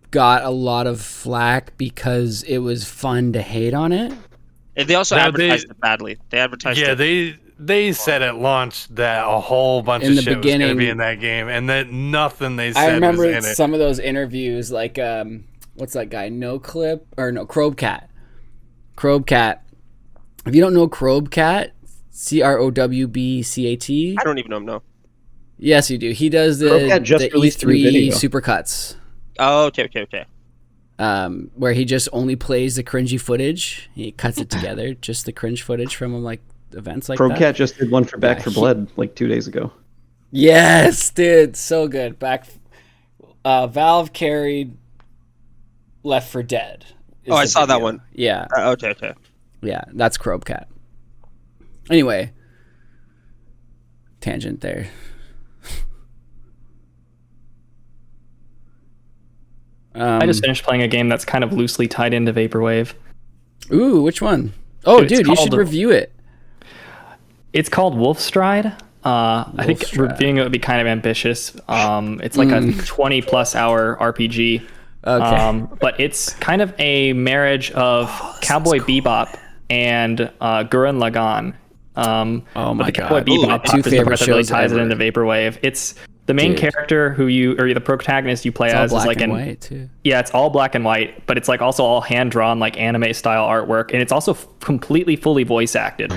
got a lot of flack because it was fun to hate on it. And they also advertised it badly. They advertised it. Yeah, they said at launch that a whole bunch of shit was going to be in that game, and that nothing they said was in it. I remember some of those interviews, what's that guy? Crowbcat. Crowbcat. If you don't know Crowbcat, Crowbcat. I don't even know him, no. Yes, you do. He does the E3 supercuts. Oh, okay. Where he just only plays the cringy footage. He cuts it together, just the cringe footage from events like that. Crowbcat just did one for Back 4 Blood 2 days ago. Yes, dude, so good. Valve carried Left 4 Dead. Oh, I saw that one. Yeah. Okay. Yeah, that's Crowbcat. Anyway, tangent there. I just finished playing a game that's kind of loosely tied into Vaporwave. Ooh, which one? Oh, dude, you should review it. It's called Wolfstride. I think reviewing it would be kind of ambitious. It's like a 20-plus hour RPG. Okay. But it's kind of a marriage of Cowboy Bebop and Gurren Lagann. Oh my the Cowboy God. Bebop Two is the favorite part that really shows ties it ever. into Vaporwave. It's the main Dude. character or the protagonist you play It's all as is black like and white too. yeah, it's all black and white, but it's like also all hand drawn like anime style artwork, and it's also completely fully voice acted.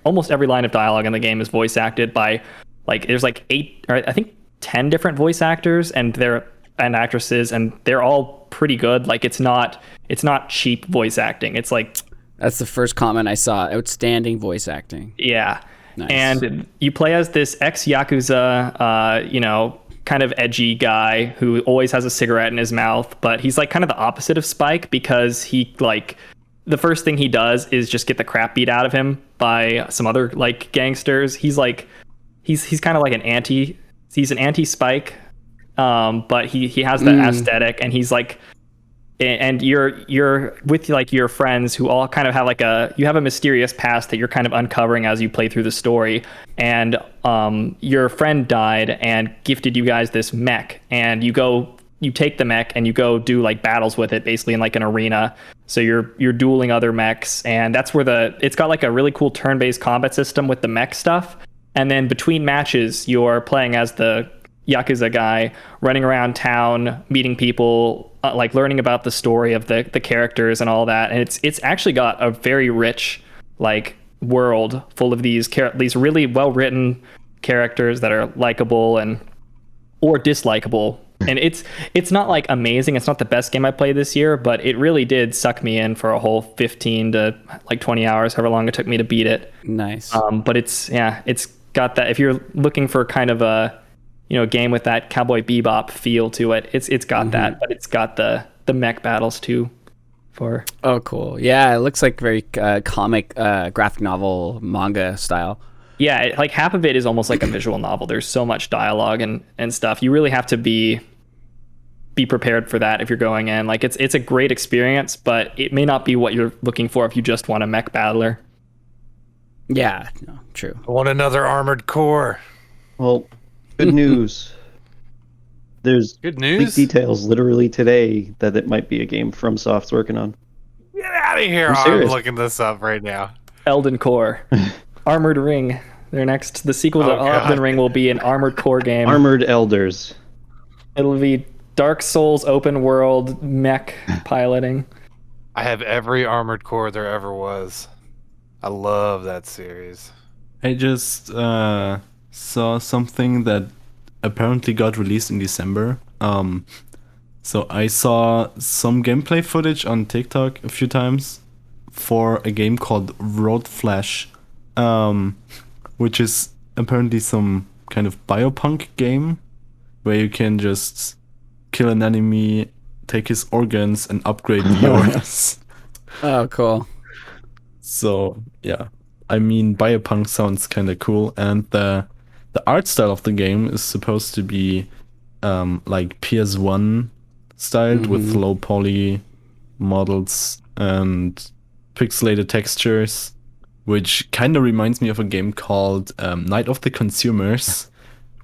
Almost every line of dialogue in the game is voice acted by like there's like 8 or I think 10 different voice actors and actresses, and they're all pretty good. Like it's not cheap voice acting. It's like That's the first comment I saw. Outstanding voice acting. yeah. Nice. And you play as this ex-Yakuza, kind of edgy guy who always has a cigarette in his mouth, but he's like kind of the opposite of Spike because he like the first thing he does is just get the crap beat out of him by some other like gangsters. He's like he's kind of like an anti-Spike, but he has the aesthetic, and he's like, and you're with like your friends who all kind of have like you have a mysterious past that you're kind of uncovering as you play through the story, and your friend died and gifted you guys this mech, and you take the mech and you go do like battles with it basically in like an arena. So you're dueling other mechs, and that's where it's got like a really cool turn-based combat system with the mech stuff, and then between matches you're playing as the Yakuza guy running around town meeting people, like learning about the story of the characters and all that. And it's actually got a very rich like world full of these really well written characters that are likable or dislikable. And it's not like amazing. It's not the best game I played this year, but it really did suck me in for a whole 15 to like 20 hours, however long it took me to beat it. Nice. But it's got that. If you're looking for kind of a game with that Cowboy Bebop feel to it, it's got that, but it's got the mech battles too. Oh, cool. Yeah, it looks like very comic, graphic novel, manga style. Yeah, like half of it is almost like a visual novel. There's so much dialogue and stuff. You really have to be prepared for that if you're going in. Like it's a great experience, but it may not be what you're looking for if you just want a mech battler. Yeah, no, true. I want another Armored Core. Well, good news. There's Good leaked news. details literally today that it might be a game FromSoft's working on. Get out of here! I'm I'm serious. looking this up right now. Elden Core. Armored Ring. The sequel to Elden Ring will be an Armored Core game. Armored Elders. It'll be Dark Souls open world mech piloting. I have every Armored Core there ever was. I love that series. I just saw something that apparently got released in December. So I saw some gameplay footage on TikTok a few times for a game called Road Flash, which is apparently some kind of biopunk game where you can just kill an enemy, take his organs, and upgrade yours. Oh, cool. So yeah, I mean, biopunk sounds kind of cool, and the art style of the game is supposed to be like PS1 styled with low poly models and pixelated textures, which kind of reminds me of a game called Night of the Consumers,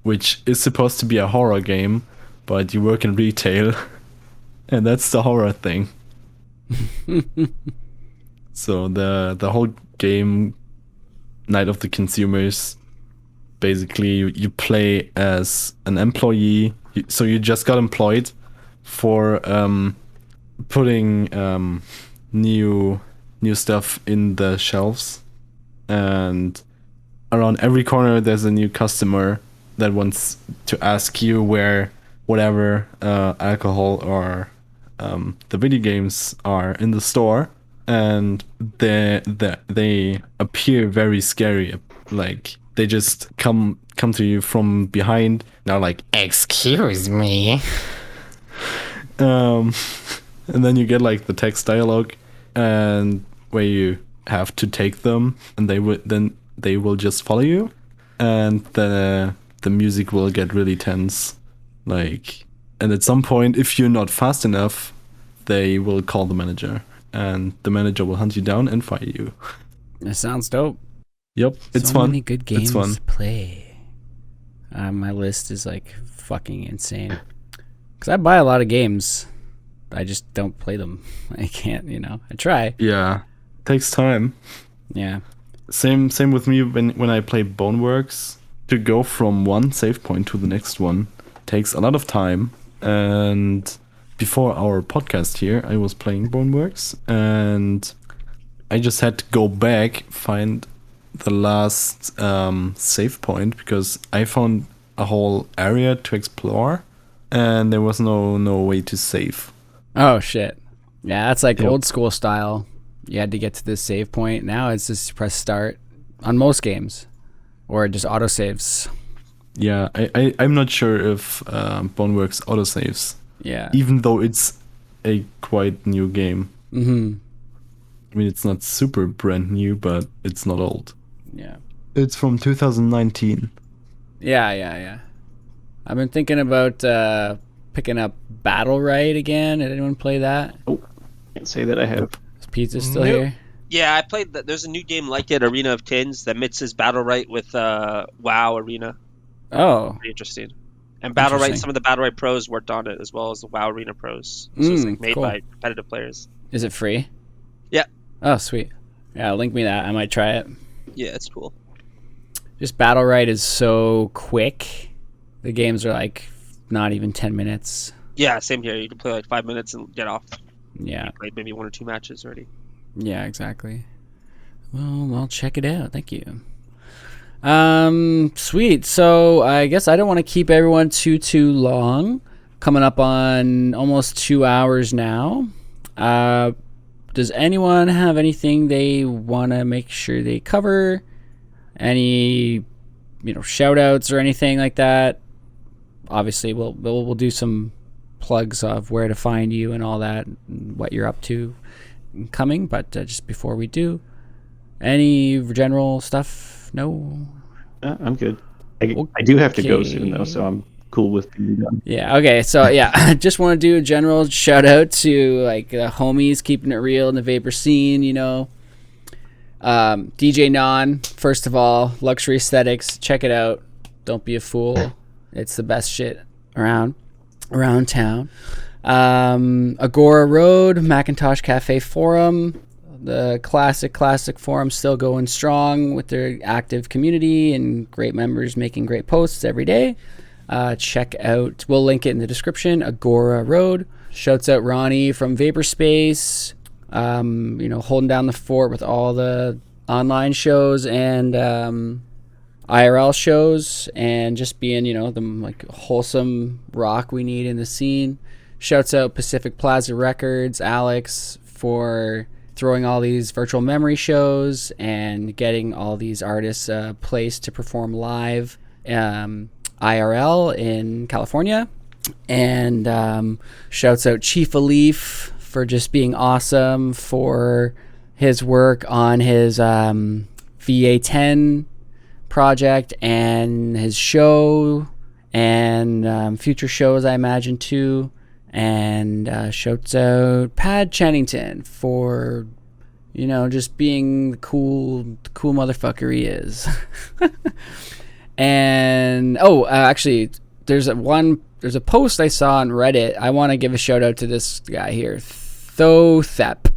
which is supposed to be a horror game, but you work in retail, and that's the horror thing. So the whole game, Night of the Consumers, basically you play as an employee. So you just got employed for putting new stuff in the shelves, and around every corner there's a new customer that wants to ask you where whatever alcohol or the video games are in the store, and they appear very scary. Like they just come to you from behind. They're like, "Excuse me," and then you get like the text dialogue, and where you have to take them, and they will just follow you, and the music will get really tense. Like, and at some point, if you're not fast enough, they will call the manager, and the manager will hunt you down and fire you. That sounds dope. Yep, it's so fun. Many good games it's fun. to play. My list is like fucking insane. Because I buy a lot of games, I just don't play them. I can't, I try. Yeah, Takes time. Yeah. Same with me when I play Boneworks. To go from one save point to the next one takes a lot of time. And before our podcast here, I was playing Boneworks, and I just had to go back, find the last save point, because I found a whole area to explore, and there was no way to save. Oh shit. Yeah, that's like Yep. old school style. You had to get to this save point. Now it's just press start on most games, or just auto saves. Yeah, I'm not sure if Boneworks autosaves, Yeah. even though it's a quite new game. Mm-hmm. I mean, it's not super brand new, but it's not old. Yeah. It's from 2019. Yeah. I've been thinking about picking up Battle Right again. Did anyone play that? Can't say that I have. Is Pizza still Nope. here? Yeah, I played that. There's a new game like it, Arena of Tins, that mixes Battle Right with WoW Arena. Oh. Pretty interesting. And Battle Right, Interesting. some of the Battle Right pros worked on it, as well as the WoW Arena pros. So it's like made cool. by competitive players. Is it free? Yeah. Oh, sweet. Yeah, link me that. I might try it. Yeah, it's cool. Just Battle Right is so quick. The games are like not even 10 minutes. Yeah, same here. You can play like 5 minutes and get off. Yeah. You played maybe 1 or 2 matches already. Yeah, exactly. Well, I'll check it out. Thank you. Sweet. So I guess I don't want to keep everyone too long. Coming up on almost 2 hours now. Does anyone have anything they want to make sure they cover? Any, shout outs or anything like that? Obviously, we'll do some plugs of where to find you and all that, and what you're up to coming. But just before we do, any general stuff? No. I'm good. I do have to go Okay. soon though, so I'm cool with being done. Yeah, okay, so yeah, I just want to do a general shout out to like the homies keeping it real in the vapor scene, DJ Nonn, first of all, Luxury Aesthetics, check it out. Don't be a fool. It's the best shit around town. Agora Road, Macintosh Cafe Forum, the classic forum still going strong with their active community and great members making great posts every day. Check out, we'll link it in the description, Agora Road. Shouts out Ronnie from Vaporspace, holding down the fort with all the online shows and IRL shows, and just being, the like wholesome rock we need in the scene. Shouts out Pacific Plaza Records, Alex, for throwing all these virtual memory shows and getting all these artists a place to perform live IRL in California. And shouts out Chief Alif for just being awesome, for his work on his VA10 project and his show and future shows, I imagine, too. And shouts out Pad Chennington for, just being the cool motherfucker he is. And actually, there's a post I saw on Reddit. I want to give a shout out to this guy here, Thothep.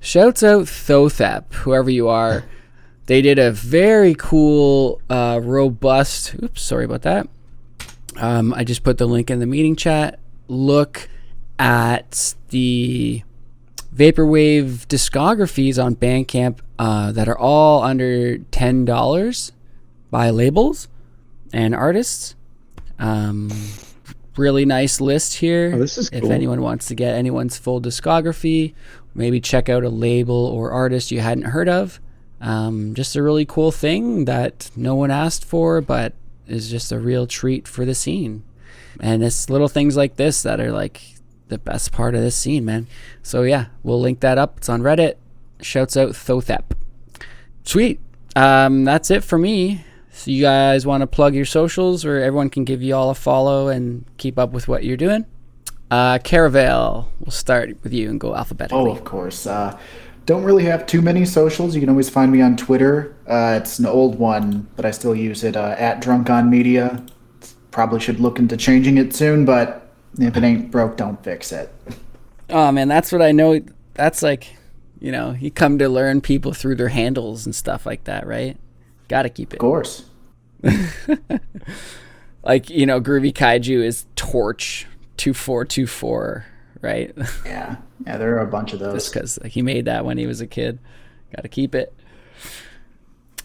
Shouts out Thothep, whoever you are. They did a very cool, robust. Oops, sorry about that. I just put the link in the meeting chat. Look at the Vaporwave discographies on Bandcamp that are all under $10 by labels and artists. Really nice list here. Oh, this is If cool. anyone wants to get anyone's full discography, maybe check out a label or artist you hadn't heard of. Just a really cool thing that no one asked for, but is just a real treat for the scene. And it's little things like this that are like the best part of this scene, man. So yeah, we'll link that up. It's on Reddit. Shouts out Thothep. Sweet. That's it for me. So you guys want to plug your socials where everyone can give you all a follow and keep up with what you're doing? Charavale, we'll start with you and go alphabetically. Oh, of course. Don't really have too many socials. You can always find me on Twitter. It's an old one, but I still use it, at DrunkOnMedia. Probably should look into changing it soon, but if it ain't broke, don't fix it. Oh man, that's what I know. That's like You come to learn people through their handles and stuff like that, right? Gotta keep it. Of course. Like, Groovy Kaiju is Torch 2424, right? Yeah, there are a bunch of those. Just because he made that when he was a kid. Gotta keep it.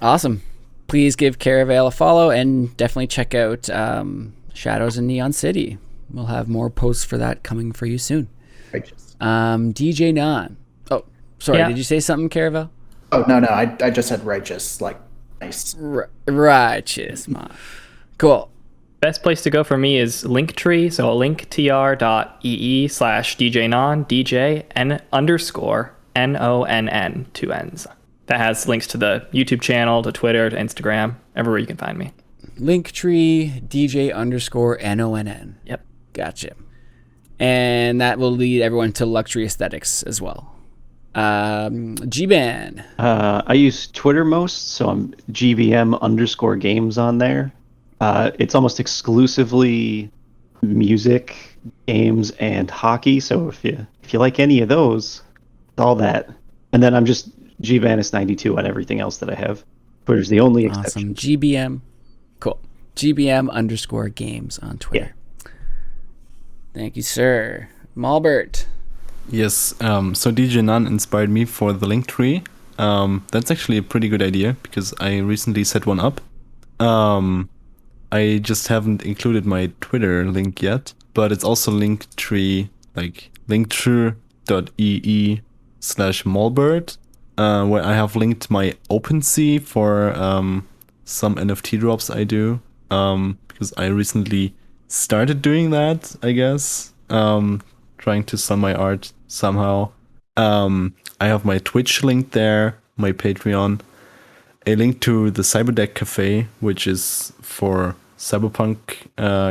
Awesome. Please give Charavale a follow and definitely check out Shadows in Neon City. We'll have more posts for that coming for you soon. Righteous. DJ Nonn. Oh, sorry. Yeah. Did you say something, Charavale? Oh, no. I just said righteous. Like, nice. Righteous, man. Cool. Best place to go for me is Linktree, so linktr.ee/djnonn, DJ_NONN, 2 N's. That has links to the YouTube channel, to Twitter, to Instagram, everywhere you can find me. Linktree DJ_NONN. Yep. Gotcha. And that will lead everyone to Luxury Aesthetics as well. G-Ban. I use Twitter most, so I'm GBM_games on there. It's almost exclusively music, games, and hockey. So if you like any of those, it's all that. And then I'm just GBanis92 on everything else that I have. Twitter's the only exception. Awesome. GBM. Cool. GBM_games on Twitter. Yeah. Thank you, sir. Mallbert. Yes, so DJ Nonn inspired me for the link tree. That's actually a pretty good idea because I recently set one up. I just haven't included my Twitter link yet, but it's also Linktree, like linktree.ee/mallbert, where I have linked my OpenSea for some NFT drops I do, because I recently started doing that, I guess, trying to sell my art somehow. I have my Twitch link there, my Patreon, a link to the Cyberdeck Cafe, which is for cyberpunk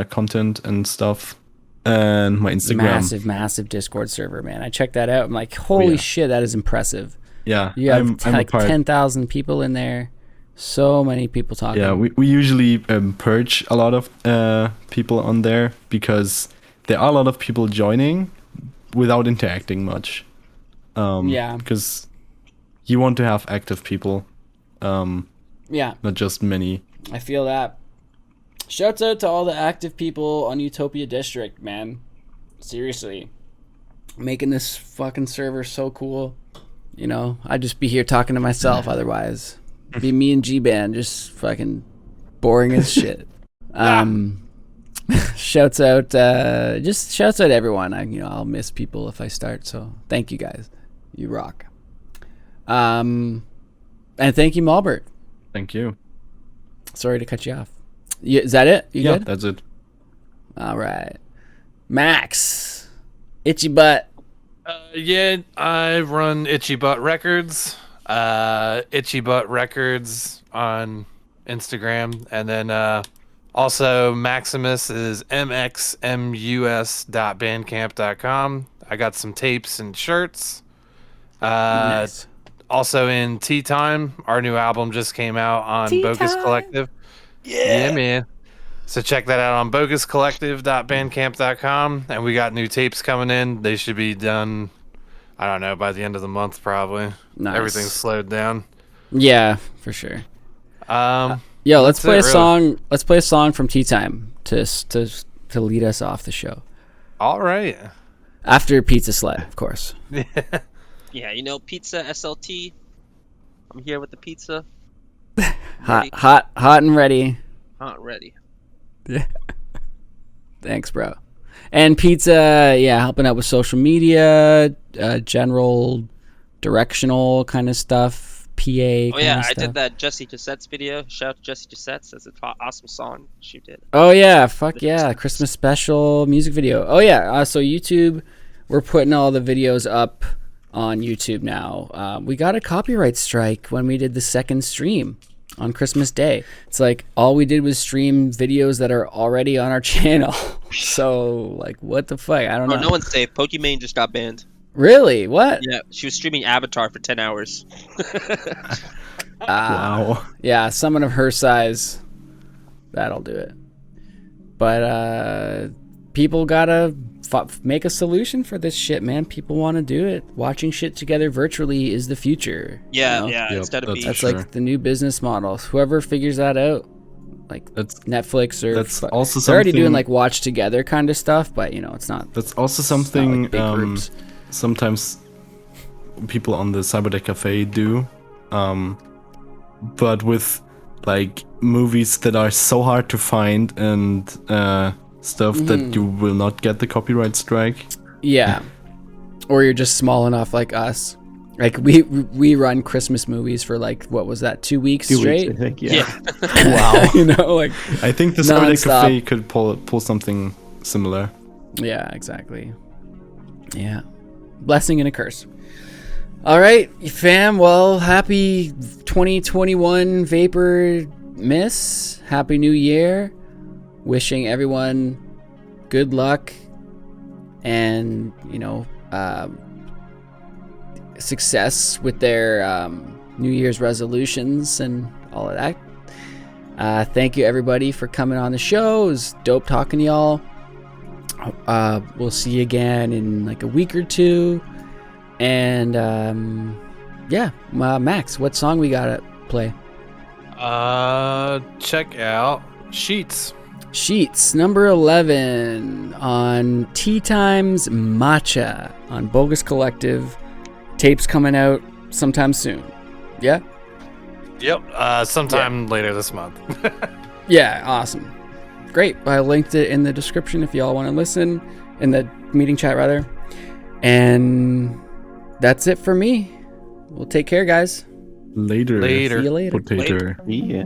content and stuff, and my Instagram. Massive Discord server, man. I checked that out. I'm like, holy shit, that is impressive. Yeah, you have I'm like 10,000 people in there. So many people talking. Yeah, we usually purge a lot of people on there because there are a lot of people joining without interacting much. Because you want to have active people. Not just many. I feel that. Shouts out to all the active people on Utopia District, man. Seriously. Making this fucking server so cool. I'd just be here talking to myself otherwise. Be me and G-Ban, just fucking boring as shit. Shouts out everyone. I'll miss people if I start, so thank you guys. You rock. And thank you, Mallbert. Thank you. Sorry to cut you off. Is that it? You good? That's it. All right. Max. Itchy Butt. Yeah, I run Itchy Butt Records. Itchy Butt Records on Instagram. And then also Maxemus is mxmus.bandcamp.com. I got some tapes and shirts. Nice. Also in Tea Time, our new album just came out on Bogus Collective. Yeah, man. So check that out on boguscollective.bandcamp.com. And we got new tapes coming in. They should be done, I don't know, by the end of the month probably. Nice. Everything's slowed down. Yeah, for sure. Let's play a song. Let's play a song from Tea Time to lead us off the show. All right. After Pizza SLT, of course. Yeah, Pizza SLT. I'm here with the pizza. Hot and ready. Hot ready. Yeah. Thanks, bro. And Pizza, helping out with social media, general directional kind of stuff, PA. Oh yeah, I did that Jesse Cassette's video. Shout out to Jesse Cassette's. That's an awesome song she did. Oh yeah, fuck yeah, Christmas special music video. Oh yeah, so YouTube, we're putting all the videos up on YouTube now. We got a copyright strike when we did the second stream on Christmas Day. It's like all we did was stream videos that are already on our channel. So like, what the fuck? I don't know. No one's safe. Pokimane just got banned. Really? What? Yeah, she was streaming Avatar for 10 hours. Wow. Yeah, someone of her size, that'll do it. But people gotta make a solution for this shit, man. People want to do it. Watching shit together virtually is the future. Yeah, you know? yeah. Instead of being That's like the new business model. Whoever figures that out, like That's Netflix or that's also they're already doing something- like watch together kind of stuff, but you know, it's not. That's also it's not something like big groups. sometimes people on the Cyberdeck Cafe do, but with like movies that are so hard to find and stuff that you will not get the copyright strike. Yeah. Or you're just small enough like us. Like we run Christmas movies for like, what was that, 2 weeks 2 straight? weeks, I think. Yeah. Wow. You know, like I think the Cyberdeck nonstop. Cafe could pull something similar. Yeah, exactly. Yeah. Blessing and a curse. All right, fam. Well, happy 2021 Vapor Miss. Happy New Year. Wishing everyone good luck and, you know, success with their New Year's resolutions and all of that. Thank you, everybody, for coming on the show. It was dope talking to y'all. We'll see you again in like a week or two. And Max, what song we gotta play? Check out Sheets. Number 11 on Tea Times Matcha on Bogus Collective. Tapes coming out sometime soon. Yeah? Yep. Sometime later this month. Yeah, awesome. Great. I linked it in the description if y'all want to listen, in the meeting chat rather. And that's it for me. We'll take care, guys. Later. See you later. Potato. Yeah.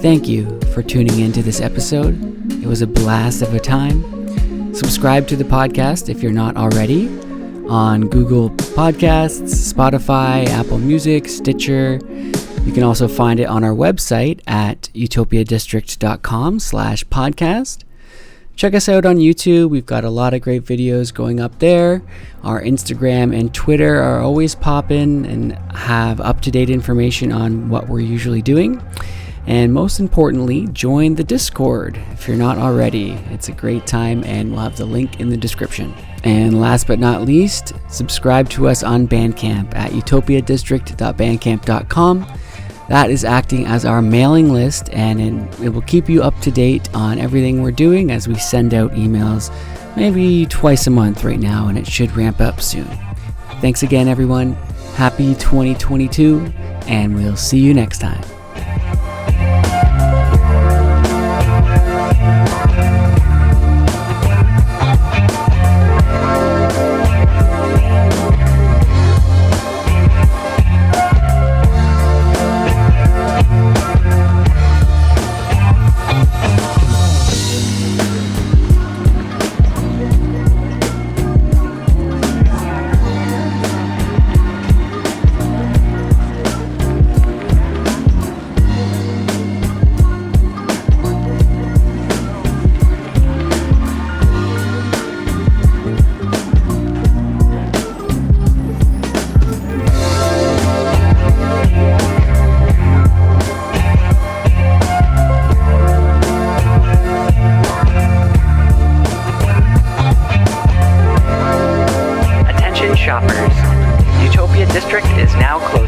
Thank you for tuning in to this episode. It was a blast of a time. Subscribe to the podcast if you're not already on Google Podcasts, Spotify, Apple Music, Stitcher. You can also find it on our website at utopiadistrict.com/podcast. Check us out on YouTube. We've got a lot of great videos going up there. Our Instagram and Twitter are always popping and have up-to-date information on what we're usually doing. And most importantly, join the Discord if you're not already. It's a great time, and we'll have the link in the description. And last but not least, subscribe to us on Bandcamp at utopiadistrict.bandcamp.com. That is acting as our mailing list, and it will keep you up to date on everything we're doing as we send out emails maybe twice a month right now, and it should ramp up soon. Thanks again, everyone. Happy 2022, and we'll see you next time. Shoppers, Utopia District is now closed.